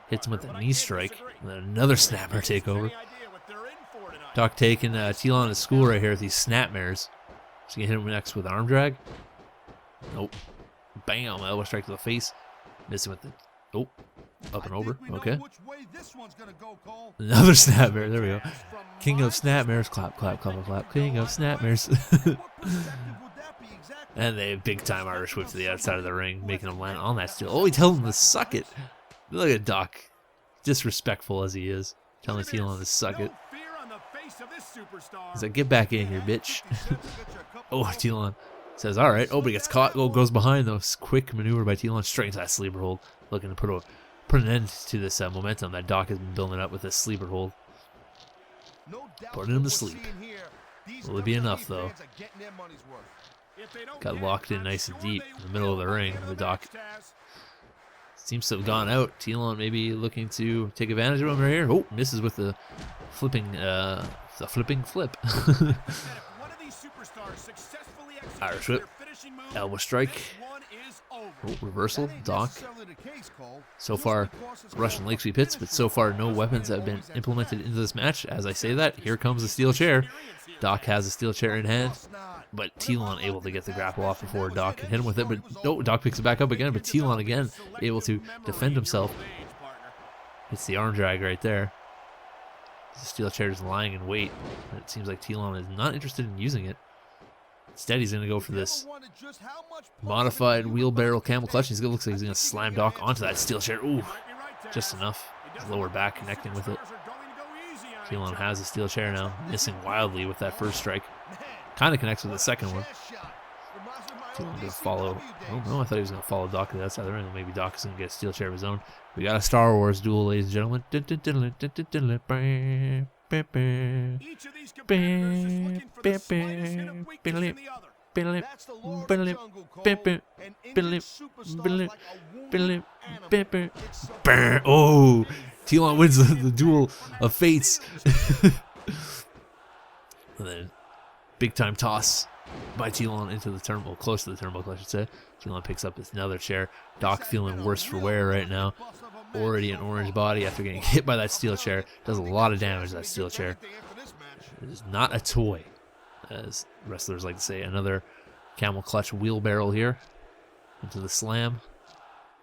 Hits him with a knee strike, and then another snapmare takeover. Doc taking T-Lon to school right here with these snapmares. Is he going to hit him next with an arm drag? Nope. Bam, elbow strike to the face. Missing with the... Oh, up and over. Okay. Another snapmare. There we go. King of snapmares. Clap, clap, clap, clap. King of snapmares. And they big time Irish whip to the outside of the ring, making him land on that steel. Oh, he tells him to suck it. Look at Doc. Disrespectful as he is. Telling T-Lon to suck it. He's like, get back in here, bitch. Oh, T-Lon says, all right. Oh, but he gets caught. Oh, goes behind, though. Quick maneuver by T-Lon. Straight into that sleeper hold. Looking to put an end to this momentum that Doc has been building up with this sleeper hold. Putting him to sleep. Will it be enough, though? Got locked in nice and deep in the middle of the ring. The Doc seems to have gone out. T-Lon maybe looking to take advantage of him right here. Oh, misses with the flipping flip. Irish whip. Elbow strike. Oh, reversal. Doc. So far, Russian leg sweep hits, but so far no weapons have been implemented into this match. As I say that, here comes the steel chair. Doc has a steel chair in hand, but T-Lon able to get the grapple off before Doc can hit him with it. But no, Doc picks it back up again, but T-Lon again able to defend himself. It's the arm drag right there. The steel chair is lying in wait. It seems like T-Lon is not interested in using it. Instead, he's going to go for this modified wheelbarrow camel clutch. It looks like he's going to slam Doc onto that steel chair. Ooh, just enough. His lower back connecting with it. T-Lon has a steel chair now, missing wildly with that first strike. Kind of connects with the second one. T-Lon going to follow. Oh no, I thought he was going to follow Doc to the outside of the ring. Maybe Doc is going to get a steel chair of his own. We got a Star Wars duel, ladies and gentlemen. Each of these competitors is looking for the slightest hint of weakness in the other. That's the Lord of the Jungle Call, an Indian superstar like a woman animal. Oh, T-Lon wins the duel of fates. And then big time toss by T-Lon into the turnbuckle, close to the turnbuckle, I should say. T-Lon picks up another chair. Doc feeling worse for wear right now. Already an orange body after getting hit by that steel chair. Does a lot of damage, that steel chair. It is not a toy, as wrestlers like to say. Another camel clutch wheelbarrow here. Into the slam.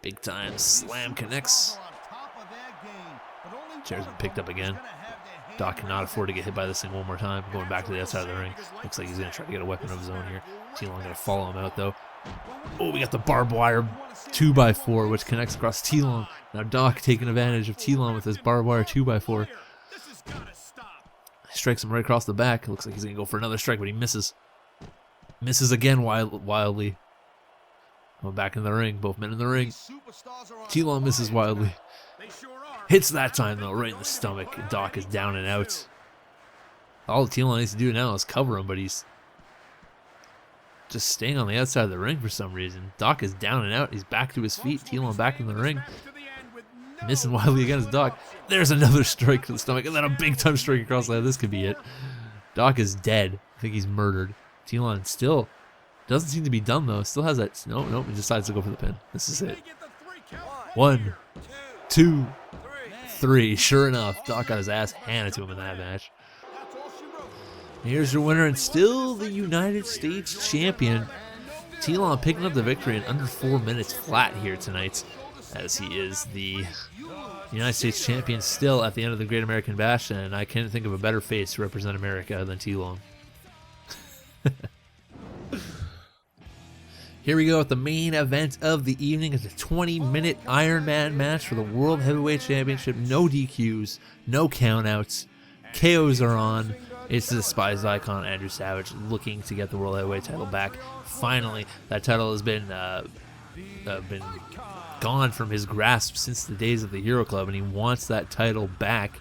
Big time slam connects. Chair's been picked up again. Doc cannot afford to get hit by this thing one more time. Going back to the outside of the ring. Looks like he's going to try to get a weapon of his own here. T-Lon going to follow him out, though. Oh, we got the barbed wire 2x4, which connects across T-Lon. Now Doc taking advantage of T-Lon with his barbed wire 2x4. Strikes him right across the back. Looks like he's going to go for another strike, but he misses. Misses again wildly. Going back in the ring. Both men in the ring. T-Lon misses wildly. Hits that time, though, right in the stomach. Doc is down and out. All T-Lon needs to do now is cover him, but he's just staying on the outside of the ring for some reason. Doc is down and out. He's back to his feet. T-Lon back in the ring. Missing wildly against Doc. There's another strike to the stomach, and then a big-time strike across the head. This could be it. Doc is dead. I think he's murdered. T-Lon still Doesn't seem to be done though. Still has that. Nope. He decides to go for the pin. This is it. 1, 2, 3. Sure enough, Doc got his ass handed to him in that match. Here's your winner and still the United States champion. Telon picking up the victory in under 4 minutes flat here tonight, as he is the United States champion still at the end of the Great American Bash, and I can't think of a better face to represent America than Telon. Here we go at the main event of the evening. It's a 20-minute Iron Man match for the World Heavyweight Championship. No DQs, no countouts. KOs are on. It's the despised icon Andrew Savage looking to get the World Heavyweight title back. Finally, that title has been gone from his grasp since the days of the Hero Club, and he wants that title back.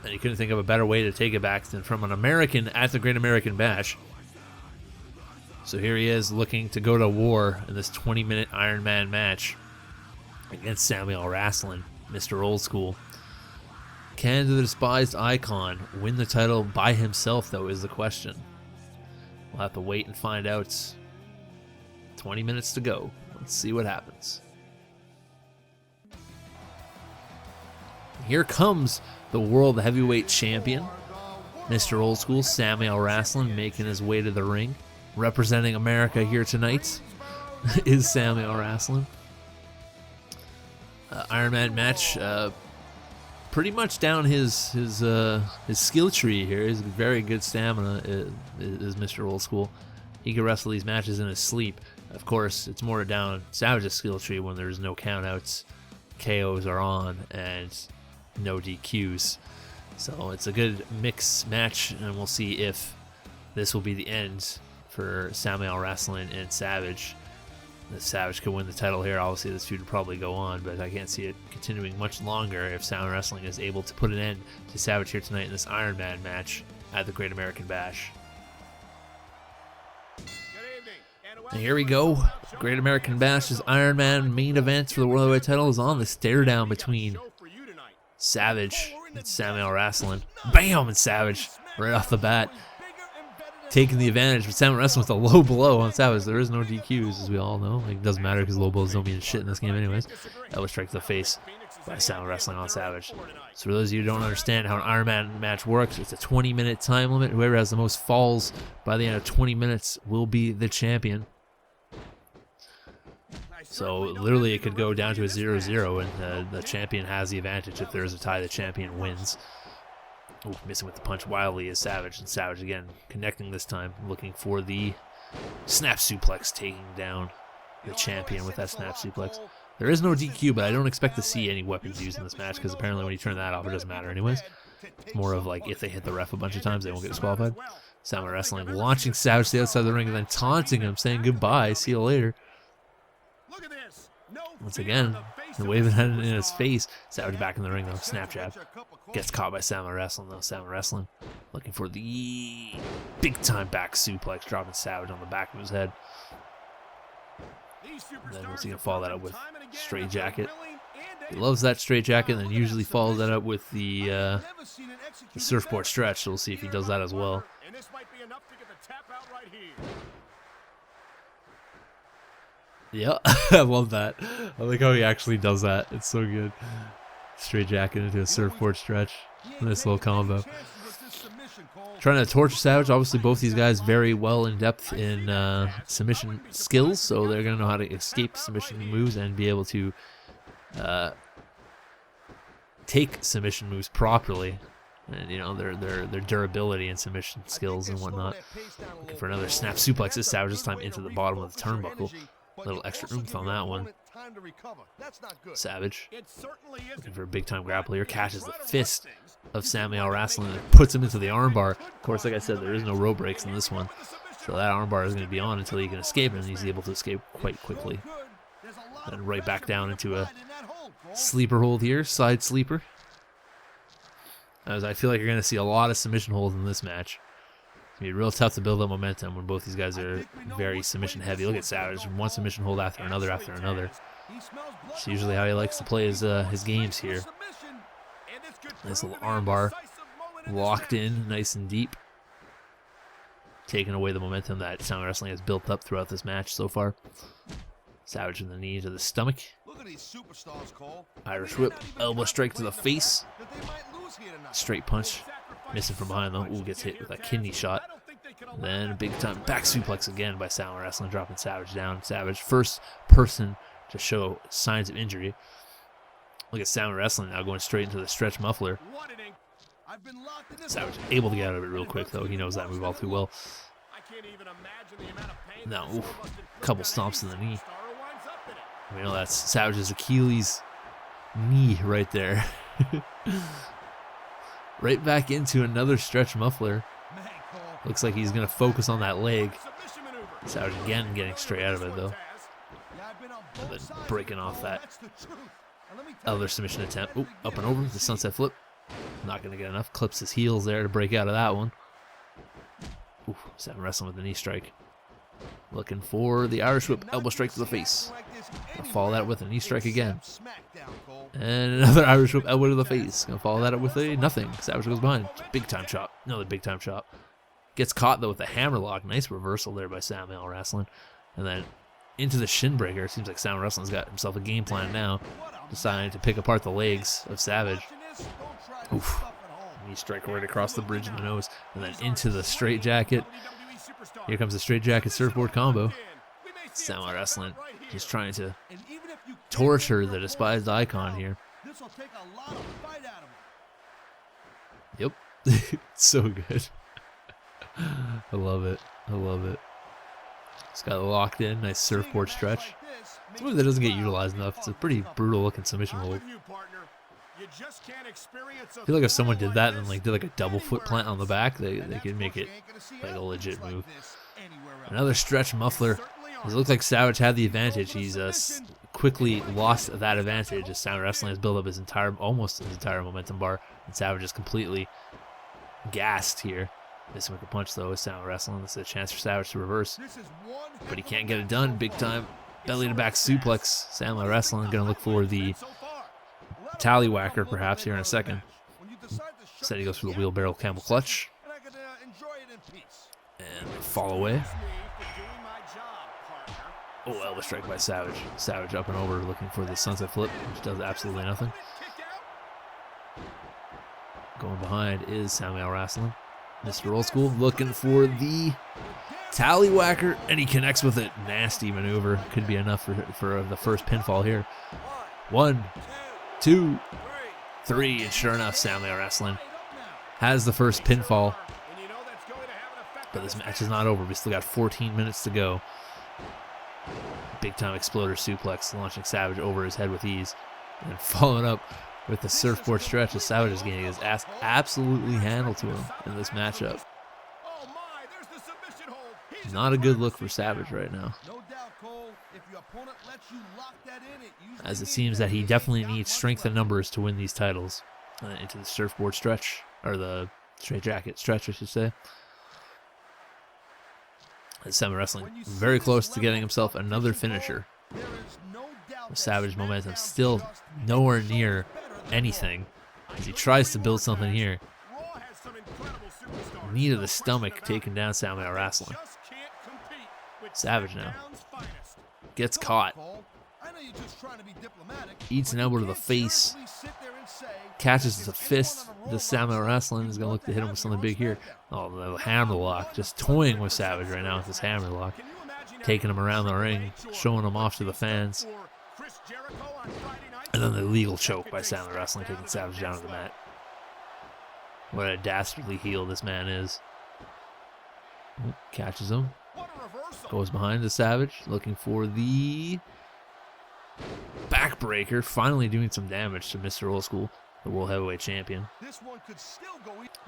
And he couldn't think of a better way to take it back than from an American at the Great American Bash. So here he is looking to go to war in this 20-minute Iron Man match against Samuel Wrestling, Mr. Old School. Can the despised icon win the title by himself, though, is the question. We'll have to wait and find out. 20 minutes to go. Let's see what happens. Here comes the World Heavyweight Champion, Mr. Old School, Samuel Wrestling, making his way to the ring. Representing America here tonight is Samuel Wrestling. Iron Man match, pretty much down his skill tree here. He's very good stamina, is Mr. Old School. He can wrestle these matches in his sleep. Of course, it's more down Savage's skill tree when there's no countouts, KOs are on, and no DQs. So it's a good mix match, and we'll see if this will be the end for Samuel Wrestling and Savage. If Savage could win the title here, obviously this feud would probably go on, but I can't see it continuing much longer if Samuel Wrestling is able to put an end to Savage here tonight in this Iron Man match at the Great American Bash. And here we go. Great American Bash's Iron Man main event for the World Heavyweight title is on. The stare down between Savage and Samuel Wrestling. Bam! And Savage right off the bat taking the advantage, but Samuel Wrestling with a low blow on Savage. There is no DQs, as we all know. Like, it doesn't matter because low blows don't mean shit in this game anyways. That was strike to the face by Samuel Wrestling on Savage. So for those of you who don't understand how an Iron Man match works, it's a 20-minute time limit. Whoever has the most falls by the end of 20 minutes will be the champion. So literally it could go down to a 0-0, and the champion has the advantage. If there is a tie, the champion wins. Ooh, missing with the punch wildly is Savage, and Savage again connecting this time, looking for the snap suplex, taking down the champion with that snap suplex. There is no DQ, but I don't expect to see any weapons used in this match, because apparently when you turn that off, it doesn't matter anyways. It's more of like if they hit the ref a bunch of times, they won't get disqualified. Samuel Wrestling launching Savage to the outside of the ring and then taunting him, saying goodbye, see you later. Once again, waving it in his face. Savage back in the ring though. Snap jab. Gets caught by Samuel Wrestling though. Samuel Wrestling looking for the big time back suplex, dropping Savage on the back of his head. And then what's he gonna follow that up with? Straight jacket. He loves that straight jacket, and then usually follows that up with the surfboard stretch. So we'll see if he does that as well. Yeah, I love that. I like how he actually does that. It's so good. Straight jacket into a surfboard stretch. Nice little combo. Trying to torture Savage. Obviously, both these guys very well in depth in submission skills, so they're gonna know how to escape submission moves and be able to take submission moves properly. And you know their durability and submission skills and whatnot. Looking for another snap suplex. This Savage this time into the bottom of the turnbuckle. A little extra oomph on that one. Savage looking for a big time grapple here. Catches the fist of Samuel Wrestling and puts him into the armbar. Of course, like I said, there is no rope breaks in this one, so that armbar is going to be on until he can escape, and he's able to escape quite quickly. And right back down into a sleeper hold here, side sleeper. As I feel like you're going to see a lot of submission holds in this match. It's going to be real tough to build up momentum when both these guys are very submission heavy. Look at Savage, one submission hold after another after another. It's usually how he likes to play his games here. Nice little armbar, locked in, nice and deep. taking away the momentum that Sound Wrestling has built up throughout this match so far. Savage with the knee to the stomach. Look at these superstars, Cole. Irish whip, elbow strike to the face. Straight punch, missing from behind though. Ooh, gets hit with a kidney shot. Then big time back suplex again by Sound Wrestling, dropping Savage down. Savage, first person to show signs of injury. Look at Sound Wrestling now going straight into the stretch muffler. Savage able to get out of it real quick though. He knows that move all too well. Now, a couple stomps to the knee. We know that's Savage's Achilles knee right there. Right back into another stretch muffler. Looks like he's going to focus on that leg. Savage again getting straight out of it though. And then breaking off that other submission attempt. Ooh, up and over the sunset flip. Not going to get enough. Clips his heels there to break out of that one. Ooh, Sound Wrestling with the knee strike. Looking for the Irish whip, elbow strike to the face. Gonna follow that with a knee strike again. And another Irish whip, elbow to the face. Gonna follow that up with a nothing. Savage goes behind. Big time chop. Another big time chop. Gets caught though with a hammerlock. Nice reversal there by Sound Wrestling. And then into the shin breaker. Seems like Sound Wrestling's got himself a game plan now. Deciding to pick apart the legs of Savage. Oof. Knee strike right across the bridge of the nose. And then into the straight jacket. Here comes the straight jacket surfboard combo. Sound Wrestling just trying to torture the despised icon here. Yep. So good. I love it. I love it. It's got it locked in. Nice surfboard stretch. It's a move that doesn't get utilized enough. It's a pretty brutal looking submission hold. I feel like if someone did that and like did like a double foot plant on the back, they could make it like a legit move. Another stretch muffler. It looks like Savage had the advantage. He's quickly lost that advantage as Sound Wrestling has built up his almost his entire momentum bar, and Savage is completely gassed here. Missing with the punch though is Sound Wrestling. This is a chance for Savage to reverse, but he can't get it done. Big time belly to back suplex. Sound Wrestling gonna look for the tallywhacker perhaps here in a second. Instead he goes for the wheelbarrow camel clutch. And fall away. Oh, elbow strike by Savage. Savage up and over looking for the sunset flip, which does absolutely nothing. Going behind is Sound Wrestling. Mr. Old School looking for the tallywhacker, and he connects with it. Nasty maneuver. Could be enough for the first pinfall here. 1, 2, 3, and sure enough, Sound Wrestling has the first pinfall. But this match is not over. We still got 14 minutes to go. Big time exploder suplex, launching Savage over his head with ease. And following up with the surfboard stretch as Savage is getting his ass absolutely handled to him in this matchup. Not a good look for Savage right now. As it seems that he definitely needs strength and numbers to win these titles. Into the surfboard stretch, or the straight jacket stretch, I should say. Sound Wrestling very close to getting himself another finisher. Savage momentum still nowhere near anything as he tries to build something here. Knee to the stomach taking down Sound Wrestling. Savage now gets caught. Eats an elbow to the face. Catches the fist. The Sound Wrestling is going to look to hit him with something big here. Oh, the hammerlock. Just toying with Savage right now with this hammerlock. Taking him around the ring. Showing him off to the fans. And then the legal choke by Sound Wrestling taking Savage down to the mat. What a dastardly heel this man is. Ooh, catches him. Goes behind the Savage. Looking for the backbreaker. Finally doing some damage to Mr. Old School, the World Heavyweight Champion.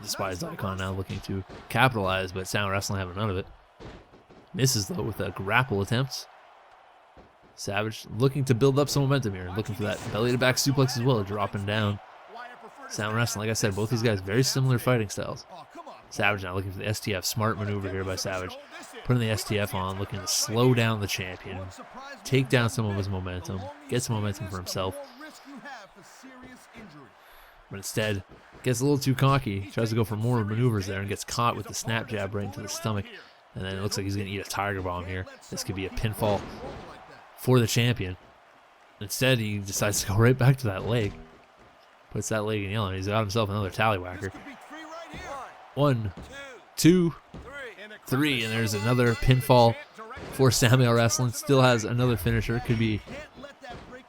Despised icon now looking to capitalize, but Sound Wrestling having none of it. Misses though with a grapple attempt. Savage looking to build up some momentum here, looking for that belly to back suplex as well, dropping down. Sound Wrestling, like I said, both these guys very similar fighting styles. Savage now looking for the STF. Smart maneuver here by Savage. Putting the STF on, looking to slow down the champion, take down some of his momentum, get some momentum for himself. But instead, gets a little too cocky, tries to go for more maneuvers there and gets caught with the snap jab right into the stomach. And then it looks like he's going to eat a Tiger Bomb here. This could be a pinfall for the champion. Instead, he decides to go right back to that leg. Puts that leg in yellow, and he's got himself another tallywhacker. 1, 2, 3, and there's another pinfall for Samuel Wrestling. Still has another finisher. Could be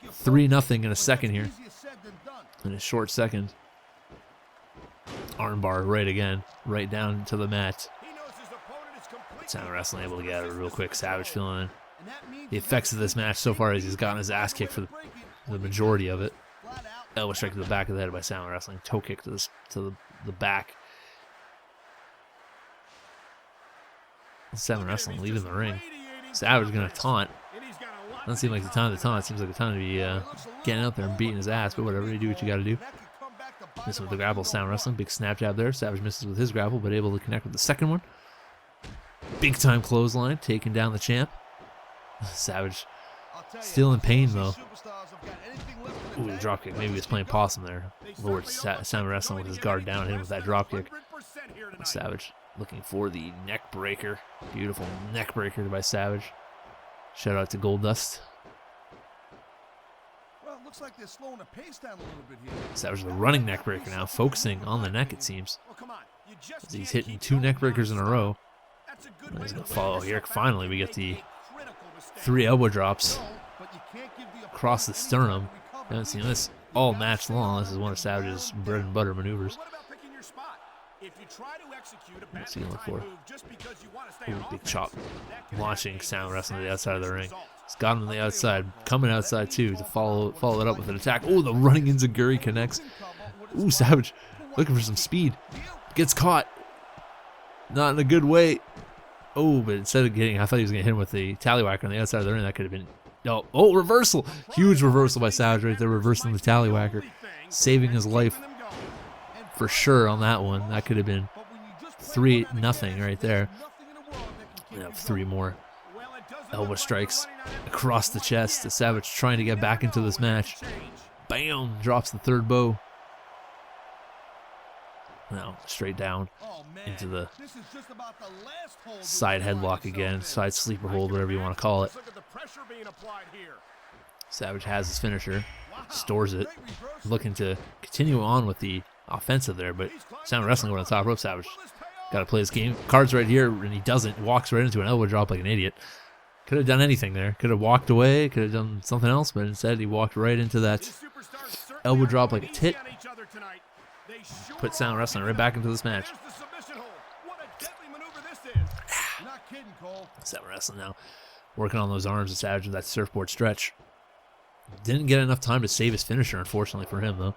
3-0 in a second here. In a short second. Armbar right again, right down to the mat. Samuel Wrestling able to get it real quick. Savage feeling the effects of this match so far as he's gotten his ass kicked for the majority of it. Elbow strike to the back of the head by Samuel Wrestling. Toe kick to the back. Samuel Wrestling leaving the ring. Savage gonna taunt. Doesn't seem like the time to taunt. Seems like the time to be getting out there and beating his ass. But whatever, you do what you gotta do. Missing with the grapple, Samuel Wrestling. Big snap jab there. Savage misses with his grapple, but able to connect with the second one. Big time clothesline, taking down the champ. Savage still in pain though. Ooh, the dropkick. Maybe he was playing possum there. Lowered Samuel Wrestling with his guard down, hit him with that dropkick. Savage looking for the neck breaker. Beautiful neck breaker by Savage. Shout out to Goldust. Well, it looks like they're slowing the pace down a little bit here. Savage with a running neck breaker now, focusing on the neck it seems. Well, come on. You just As he's can't hitting keep 2 going neck down breakers in a this row. That's a good And way he's to gonna play follow this. here. Finally, we get the A critical mistake. 3 elbow drops No, but you can't give the across the opponent any sternum. time to recover. Haven't seen this all match long. This is one of Savage's bread and butter maneuvers. What about picking your spot? If you try to execute a bad What's he gonna look time for? move just because you want to stay Ooh, on big offense, chop. that could Launching have a Samuel Wrestling to the outside of the ring. result. He's got him on the outside. Coming outside too to follow it up with an attack. Oh, the running enziguri connects. Ooh, Savage looking for some speed. Gets caught. Not in a good way. Oh, but instead of getting, I thought he was going to hit him with the tallywhacker on the outside of the ring. That could have been, no. Oh, reversal. Huge reversal by Savage right there, reversing the tallywhacker. Saving his life for sure on that one. That could have been 3-0 right there. We have 3 more elbow strikes across the chest. Savage trying to get back into this match. Bam! Drops the 3rd bow. Now straight down into the side headlock again, side sleeper hold, whatever you want to call it. Savage has his finisher, stores it, looking to continue on with the offensive there, but Samuel Wrestling going on the top rope. Savage got to play his game cards right here, and he doesn't. Walks right into an elbow drop like an idiot. Could have done anything there. Could have walked away. Could have done something else, but instead he walked right into that elbow drop like a tit. Put Samuel Wrestling right back into this match. Samuel Wrestling now working on those arms of Savage with that surfboard stretch. Didn't get enough time to save his finisher, unfortunately for him, though.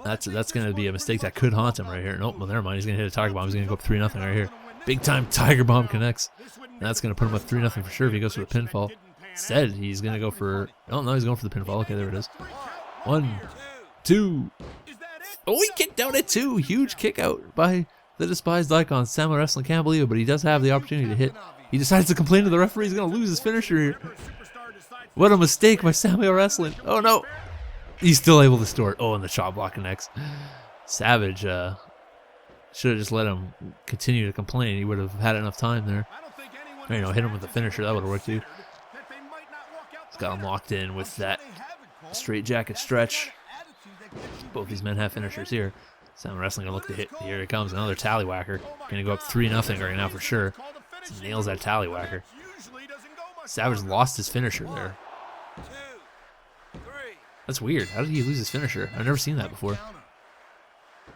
That's going to be a mistake that could haunt him right here. Nope, well, never mind. He's going to hit a Tiger Bomb. He's going to go up 3-0 right here. Big time Tiger Bomb connects. And that's going to put him up 3-0 for sure if he goes for the pinfall. Instead, he's going to go for... Oh, no, he's going for the pinfall. Okay, there it is. 1, 2... Oh, he kicked out at 2. Huge kick out by the despised icon. Samuel Wrestling can't believe it, but he does have the opportunity to hit. He decides to complain to the referee. He's going to lose his finisher here. What a mistake by Samuel Wrestling. Oh, no. He's still able to store it. Oh, and the chop block connects. Savage should have just let him continue to complain. He would have had enough time there. You know, hit him with the finisher. That would have worked too. He's got him locked in with that straight jacket stretch. Both these men have finishers here. Samuel Wrestling gonna look to hit. Here it comes, another tallywhacker. Gonna go up 3-0 right now for sure. Nails that tallywhacker. Savage lost his finisher there. That's weird. How did he lose his finisher? I've never seen that before.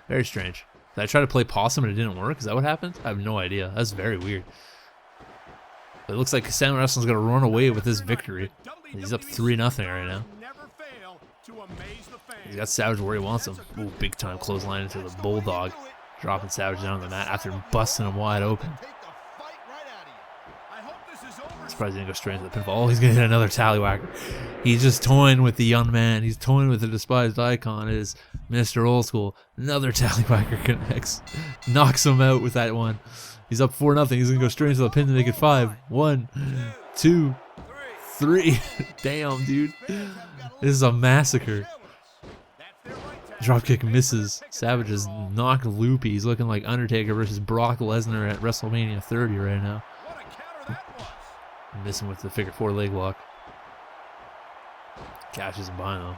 Very strange. Did I try to play possum and it didn't work? Is that what happened? I have no idea. That's very weird. But it looks like Samuel Wrestling's gonna run away with this victory. He's up 3-0 right now. He's got Savage where he wants him. Ooh, big time clothesline into the bulldog. Dropping Savage down on the mat after busting him wide open. I'm surprised he didn't go straight into the pinfall. Oh, he's going to hit another tallywhacker. He's just toying with the young man. He's toying with the despised icon. It is Mr. Old School. Another tallywhacker connects. Knocks him out with that one. He's up 4-0. He's going to go straight into the pin to make it 5. 1, 2, 3. Damn, dude. This is a massacre. Dropkick misses. Savage is knocked loopy. He's looking like Undertaker versus Brock Lesnar at WrestleMania 30 right now. What a counter that was. Missing with the figure 4 leg lock. Cashes him behind though.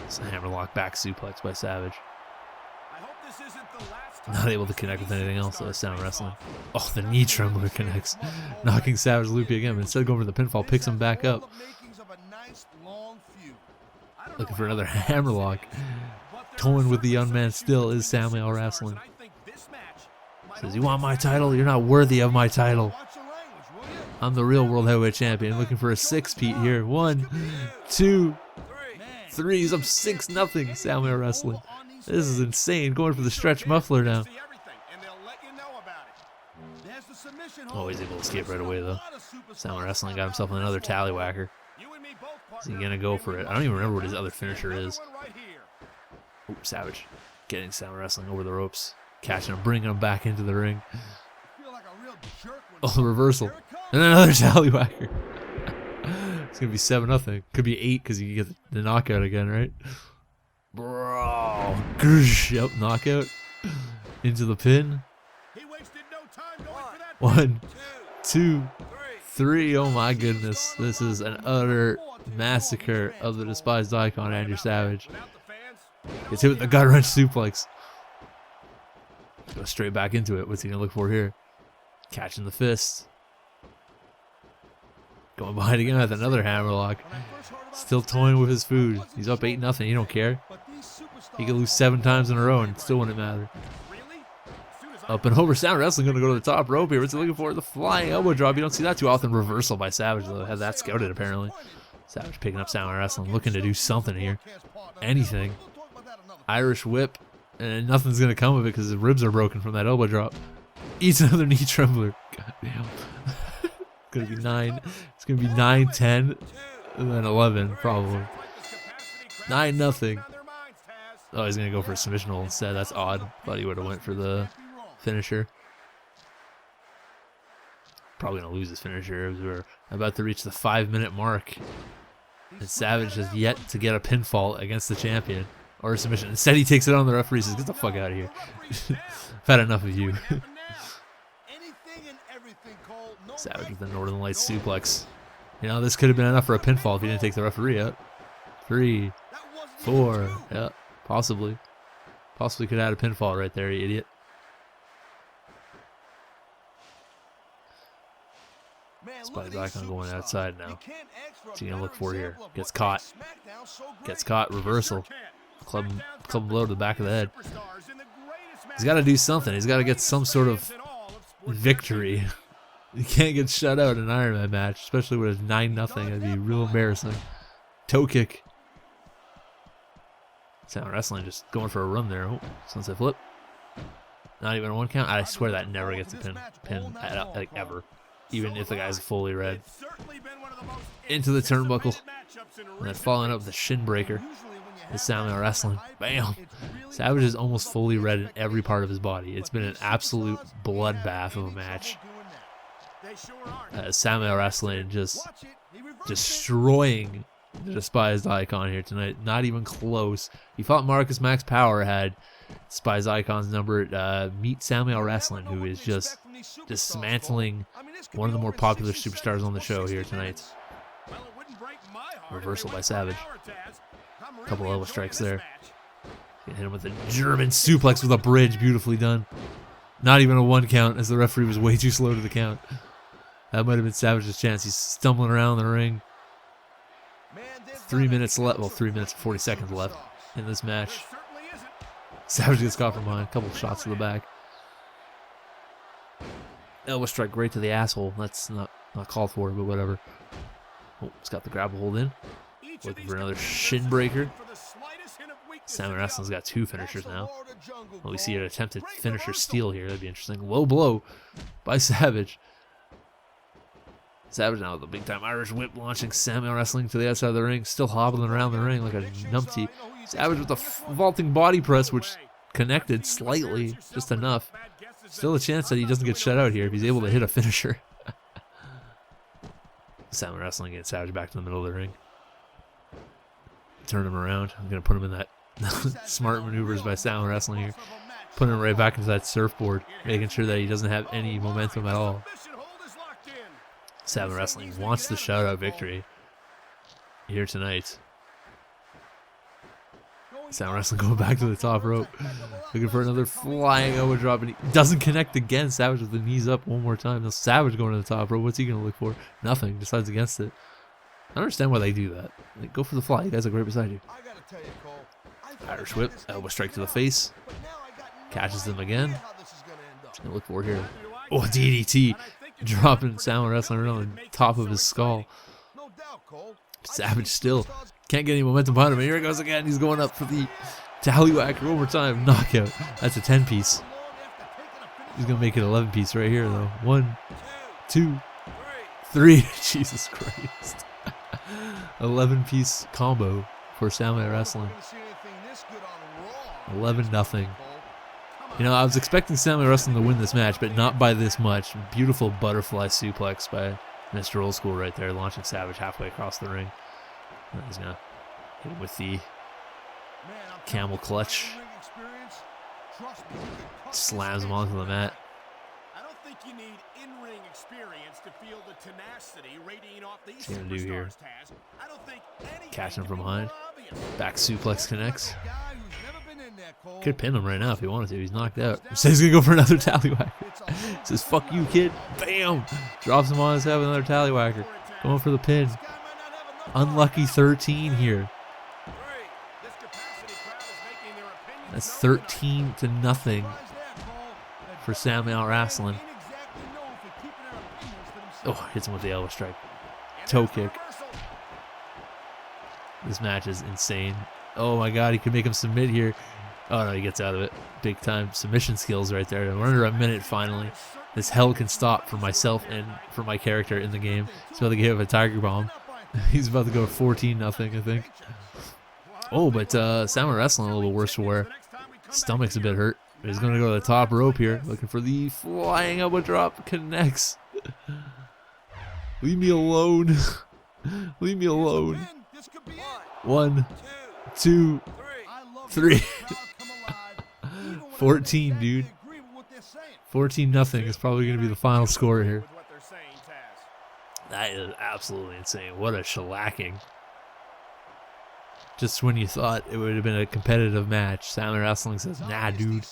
It's a hammerlock back suplex by Savage. I hope this isn't the last time Not able to connect with anything else though. Sound wrestling. Oh, the knee trembler connects, knocking Savage loopy again. But instead of going for the pinfall, picks him back up. Looking for another hammerlock. Toying with the young man still is Samuel Wrestling. Says, "You want my title? You're not worthy of my title. I'm the real World Heavyweight Champion." Looking for a 6-peat here. 1, 2, 3. He's up 6-0. Samuel Wrestling. This is insane. Going for the stretch muffler now. Oh, he's able to escape right away though. Samuel Wrestling got himself another tallywhacker. Is he gonna go for it? I don't even remember what his other finisher is. Oh, Savage getting Samuel Wrestling over the ropes, catching him, bringing him back into the ring. Oh, the reversal. And another tallywhacker. It's going to be 7-0. Could be 8 because you get the knockout again, right? Bro. Yep, knockout. Into the pin. 1, 2, 3. Oh my goodness. This is an utter massacre of the despised icon, Andrew Savage. Gets hit with the gut wrench suplex. Go straight back into it. What's he going to look for here? Catching the fist. Going behind again with another hammerlock. Still toying with his food. He's up 8-0. He don't care. He could lose 7 times in a row and it still wouldn't matter. Up and over. Sound Wrestling going to go to the top rope here. What's he looking for? The flying elbow drop. You don't see that too often. Reversal by Savage though. Had that scouted apparently. Savage picking up Sound Wrestling. Looking to do something here. Anything. Irish whip. And nothing's going to come of it because his ribs are broken from that elbow drop. Eats another knee trembler. God damn. It's going to be 9. It's going to be 9, 10, and then 11 probably. 9-0. Oh, he's going to go for a submission hold instead. That's odd. Thought he would have went for the finisher. Probably going to lose his finisher as we're about to reach the 5-minute mark. And Savage has yet to get a pinfall against the champion. Or a submission. Instead, he takes it on the referee. Says, "Get the fuck out of here. I've had enough of you." Savage with the Northern Lights suplex. You know, this could have been enough for a pinfall if he didn't take the referee out. 3, 4. Yeah, possibly. Possibly could have had a pinfall right there, you idiot. Spider's icon going outside now. What's he going to look for here? Gets caught. Gets caught. Reversal. Club blow to the back of the head. He's got to do something. He's got to get some sort of victory. He can't get shut out in an Iron Man match, especially when it's 9-0. That'd be real embarrassing. Toe kick. Sound Wrestling just going for a run there. Oh, sunset flip. Not even a 1 count. I swear that never gets a pin like ever. Even if the guy's fully red. Into the turnbuckle. And then following up with the shin breaker. Is Samuel Wrestling. Bam! Savage is almost fully red in every part of his body. It's been an absolute bloodbath of a match. Samuel Wrestling just destroying the despised icon here tonight. Not even close. He fought Marcus Max Power, had despised icon's number. Meet Samuel Wrestling, who is just dismantling one of the more popular superstars on the show here tonight. Reversal by Savage. A couple elbow strikes there. Hit him with a German suplex with a bridge. Beautifully done. Not even a 1 count as the referee was way too slow to the count. That might have been Savage's chance. He's stumbling around the ring. 3 minutes left. Well, 3 minutes and 40 seconds left in this match. Savage gets caught from behind. A couple shots to the back. Elbow strike right to the asshole. That's not called for, but whatever. Oh, it's got the grapple hold in. Looking for another shin breaker. Samuel Wrestling's got 2 finishers now. Well, we see an attempted finisher steal here. That'd be interesting. Low blow by Savage. Savage now with a big time Irish whip launching Samuel Wrestling to the outside of the ring. Still hobbling around the ring like a numpty. Savage with a vaulting body press, which connected slightly, just enough. Still a chance that he doesn't get shut out here if he's able to hit a finisher. Samuel Wrestling gets Savage back to the middle of the ring. Turn him around. I'm going to put him in that Smart maneuvers by Salmon Wrestling here. Putting him right back into that surfboard, making sure that he doesn't have any momentum at all. Salmon Wrestling wants the shout-out victory here tonight. Salmon Wrestling going back to the top rope, looking for another flying elbow drop, and he doesn't connect again. Savage with the knees up one more time. Now Savage going to the top rope. What's he going to look for? Nothing. Decides against it. I don't understand why they do that. Like, go for the fly. You guys look right beside you. Irish whip, elbow strike to the face. Catches them again. What's going to look for here? Oh, DDT. Dropping Salmon Wrestling right on the top of his skull. Savage still can't get any momentum behind him. And here he goes again. He's going up for the tallywhacker one more time. Knockout. That's a 10-piece. He's going to make it 11-piece right here, though. 1, 2, 3. Jesus Christ. 11-piece combo for Salmon Wrestling. 11-0. You know, I was expecting Salmon Wrestling to win this match, but not by this much. Beautiful butterfly suplex by Mr. Old School right there, launching Savage halfway across the ring. He's going to hit him with the camel clutch. Slams him onto the mat. I don't think you need in-ring experience to feel the tenacity radiating off these What's he gonna do here? superstars, Taz. I don't think Catch him from anything behind. more obvious. Back suplex connects. Guy who's never been in there, Cole. Could pin him right now if he wanted to. He's knocked out. Says he's going to go for another tallywhacker. Says, fuck you, kid. Bam! Drops him on his head with another tallywhacker. Going for the pin. Unlucky 13 here. That's 13-0 for Salmon Wrestling. Oh, hits him with the elbow strike. Toe kick. This match is insane. Oh my god, he could make him submit here. Oh no, he gets out of it. Big time submission skills right there. We're under a minute finally. This hell can stop for myself and for my character in the game. He's about to give a Tiger Bomb. He's about to go 14-0, I think. Oh, but Salmon Wrestling a little worse for wear. Stomach's a bit hurt. He's going to go to the top rope here. Looking for the flying elbow drop. Connects. Leave me alone. Leave me alone. 1, 2, 3. 14, dude. 14-0 is probably going to be the final score here. That is absolutely insane. What a shellacking. Just when you thought it would have been a competitive match, Salmon Wrestling says, nah, dude,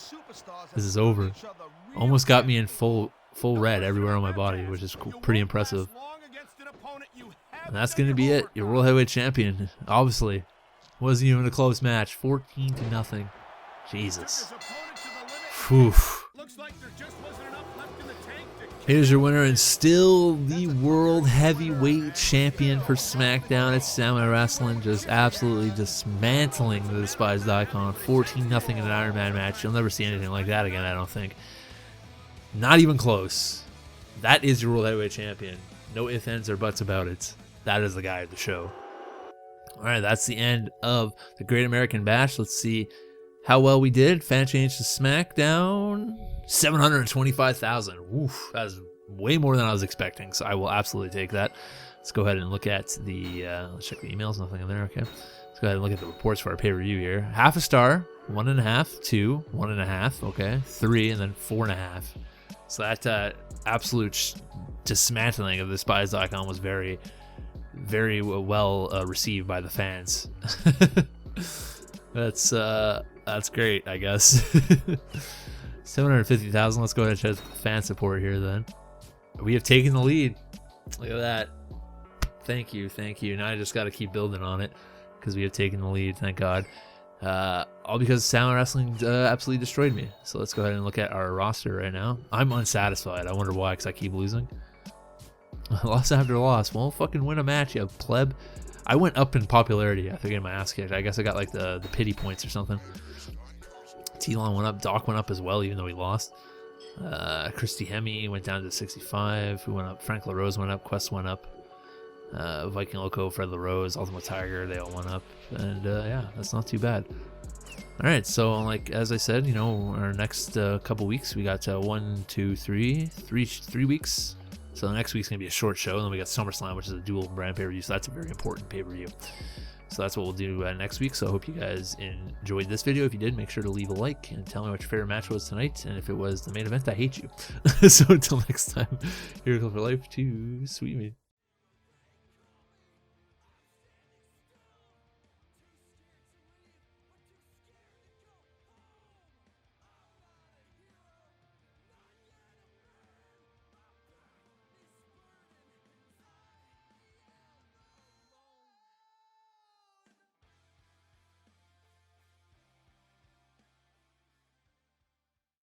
this is over. Almost got me in full red everywhere on my body, which is pretty impressive. And that's going to be it. Your World Heavyweight Champion, obviously. Wasn't even a close match. 14-0. Jesus. Whew. Here's your winner and still the World Heavyweight Champion for SmackDown. It's Salmon Wrestling, just absolutely dismantling the despised icon. 14-0 in an Iron Man match. You'll never see anything like that again, I don't think. Not even close. That is your World Heavyweight Champion. No ifs, ands, or buts about it. That is the guy of the show. All right, that's the end of the Great American Bash. Let's see how well we did. Fan change to SmackDown. 725,000. Oof, that is way more than I was expecting, so I will absolutely take that. Let's go ahead and look at the, let's check the emails, nothing in there, okay. Let's go ahead and look at the reports for our pay-per-view here. Half a star, 1.5, 2, 1.5, okay, 3, and then 4.5. So that absolute dismantling of the despised icon was very, very well received by the fans. That's great, I guess. 750,000. Let's go ahead and check the fan support here then. We have taken the lead. Look at that. Thank you. Now I just got to keep building on it because we have taken the lead. Thank God. All because Salmon Wrestling absolutely destroyed me. So let's go ahead and look at our roster right now. I'm unsatisfied. I wonder why, because I keep losing. Loss after loss. Won't fucking win a match, you pleb. I went up in popularity after getting my ass kicked. I guess I got like the pity points or something. T-Lon went up. Doc went up as well, even though he lost. Christy Hemme went down to 65. Who went up? Frank LaRose went up. Quest went up. Viking Loco, Fred LaRose, Ultimate Tiger, they all went up. And yeah, that's not too bad. All right, so like as I said, you know, our next couple weeks, we got 3 weeks So the next week's going to be a short show, and then we got SummerSlam, which is a dual brand pay-per-view, so that's a very important pay-per-view. So that's what we'll do next week. So I hope you guys enjoyed this video. If you did, make sure to leave a like and tell me what your favorite match was tonight. And if it was the main event, I hate you. So until next time, here for life to sweet me.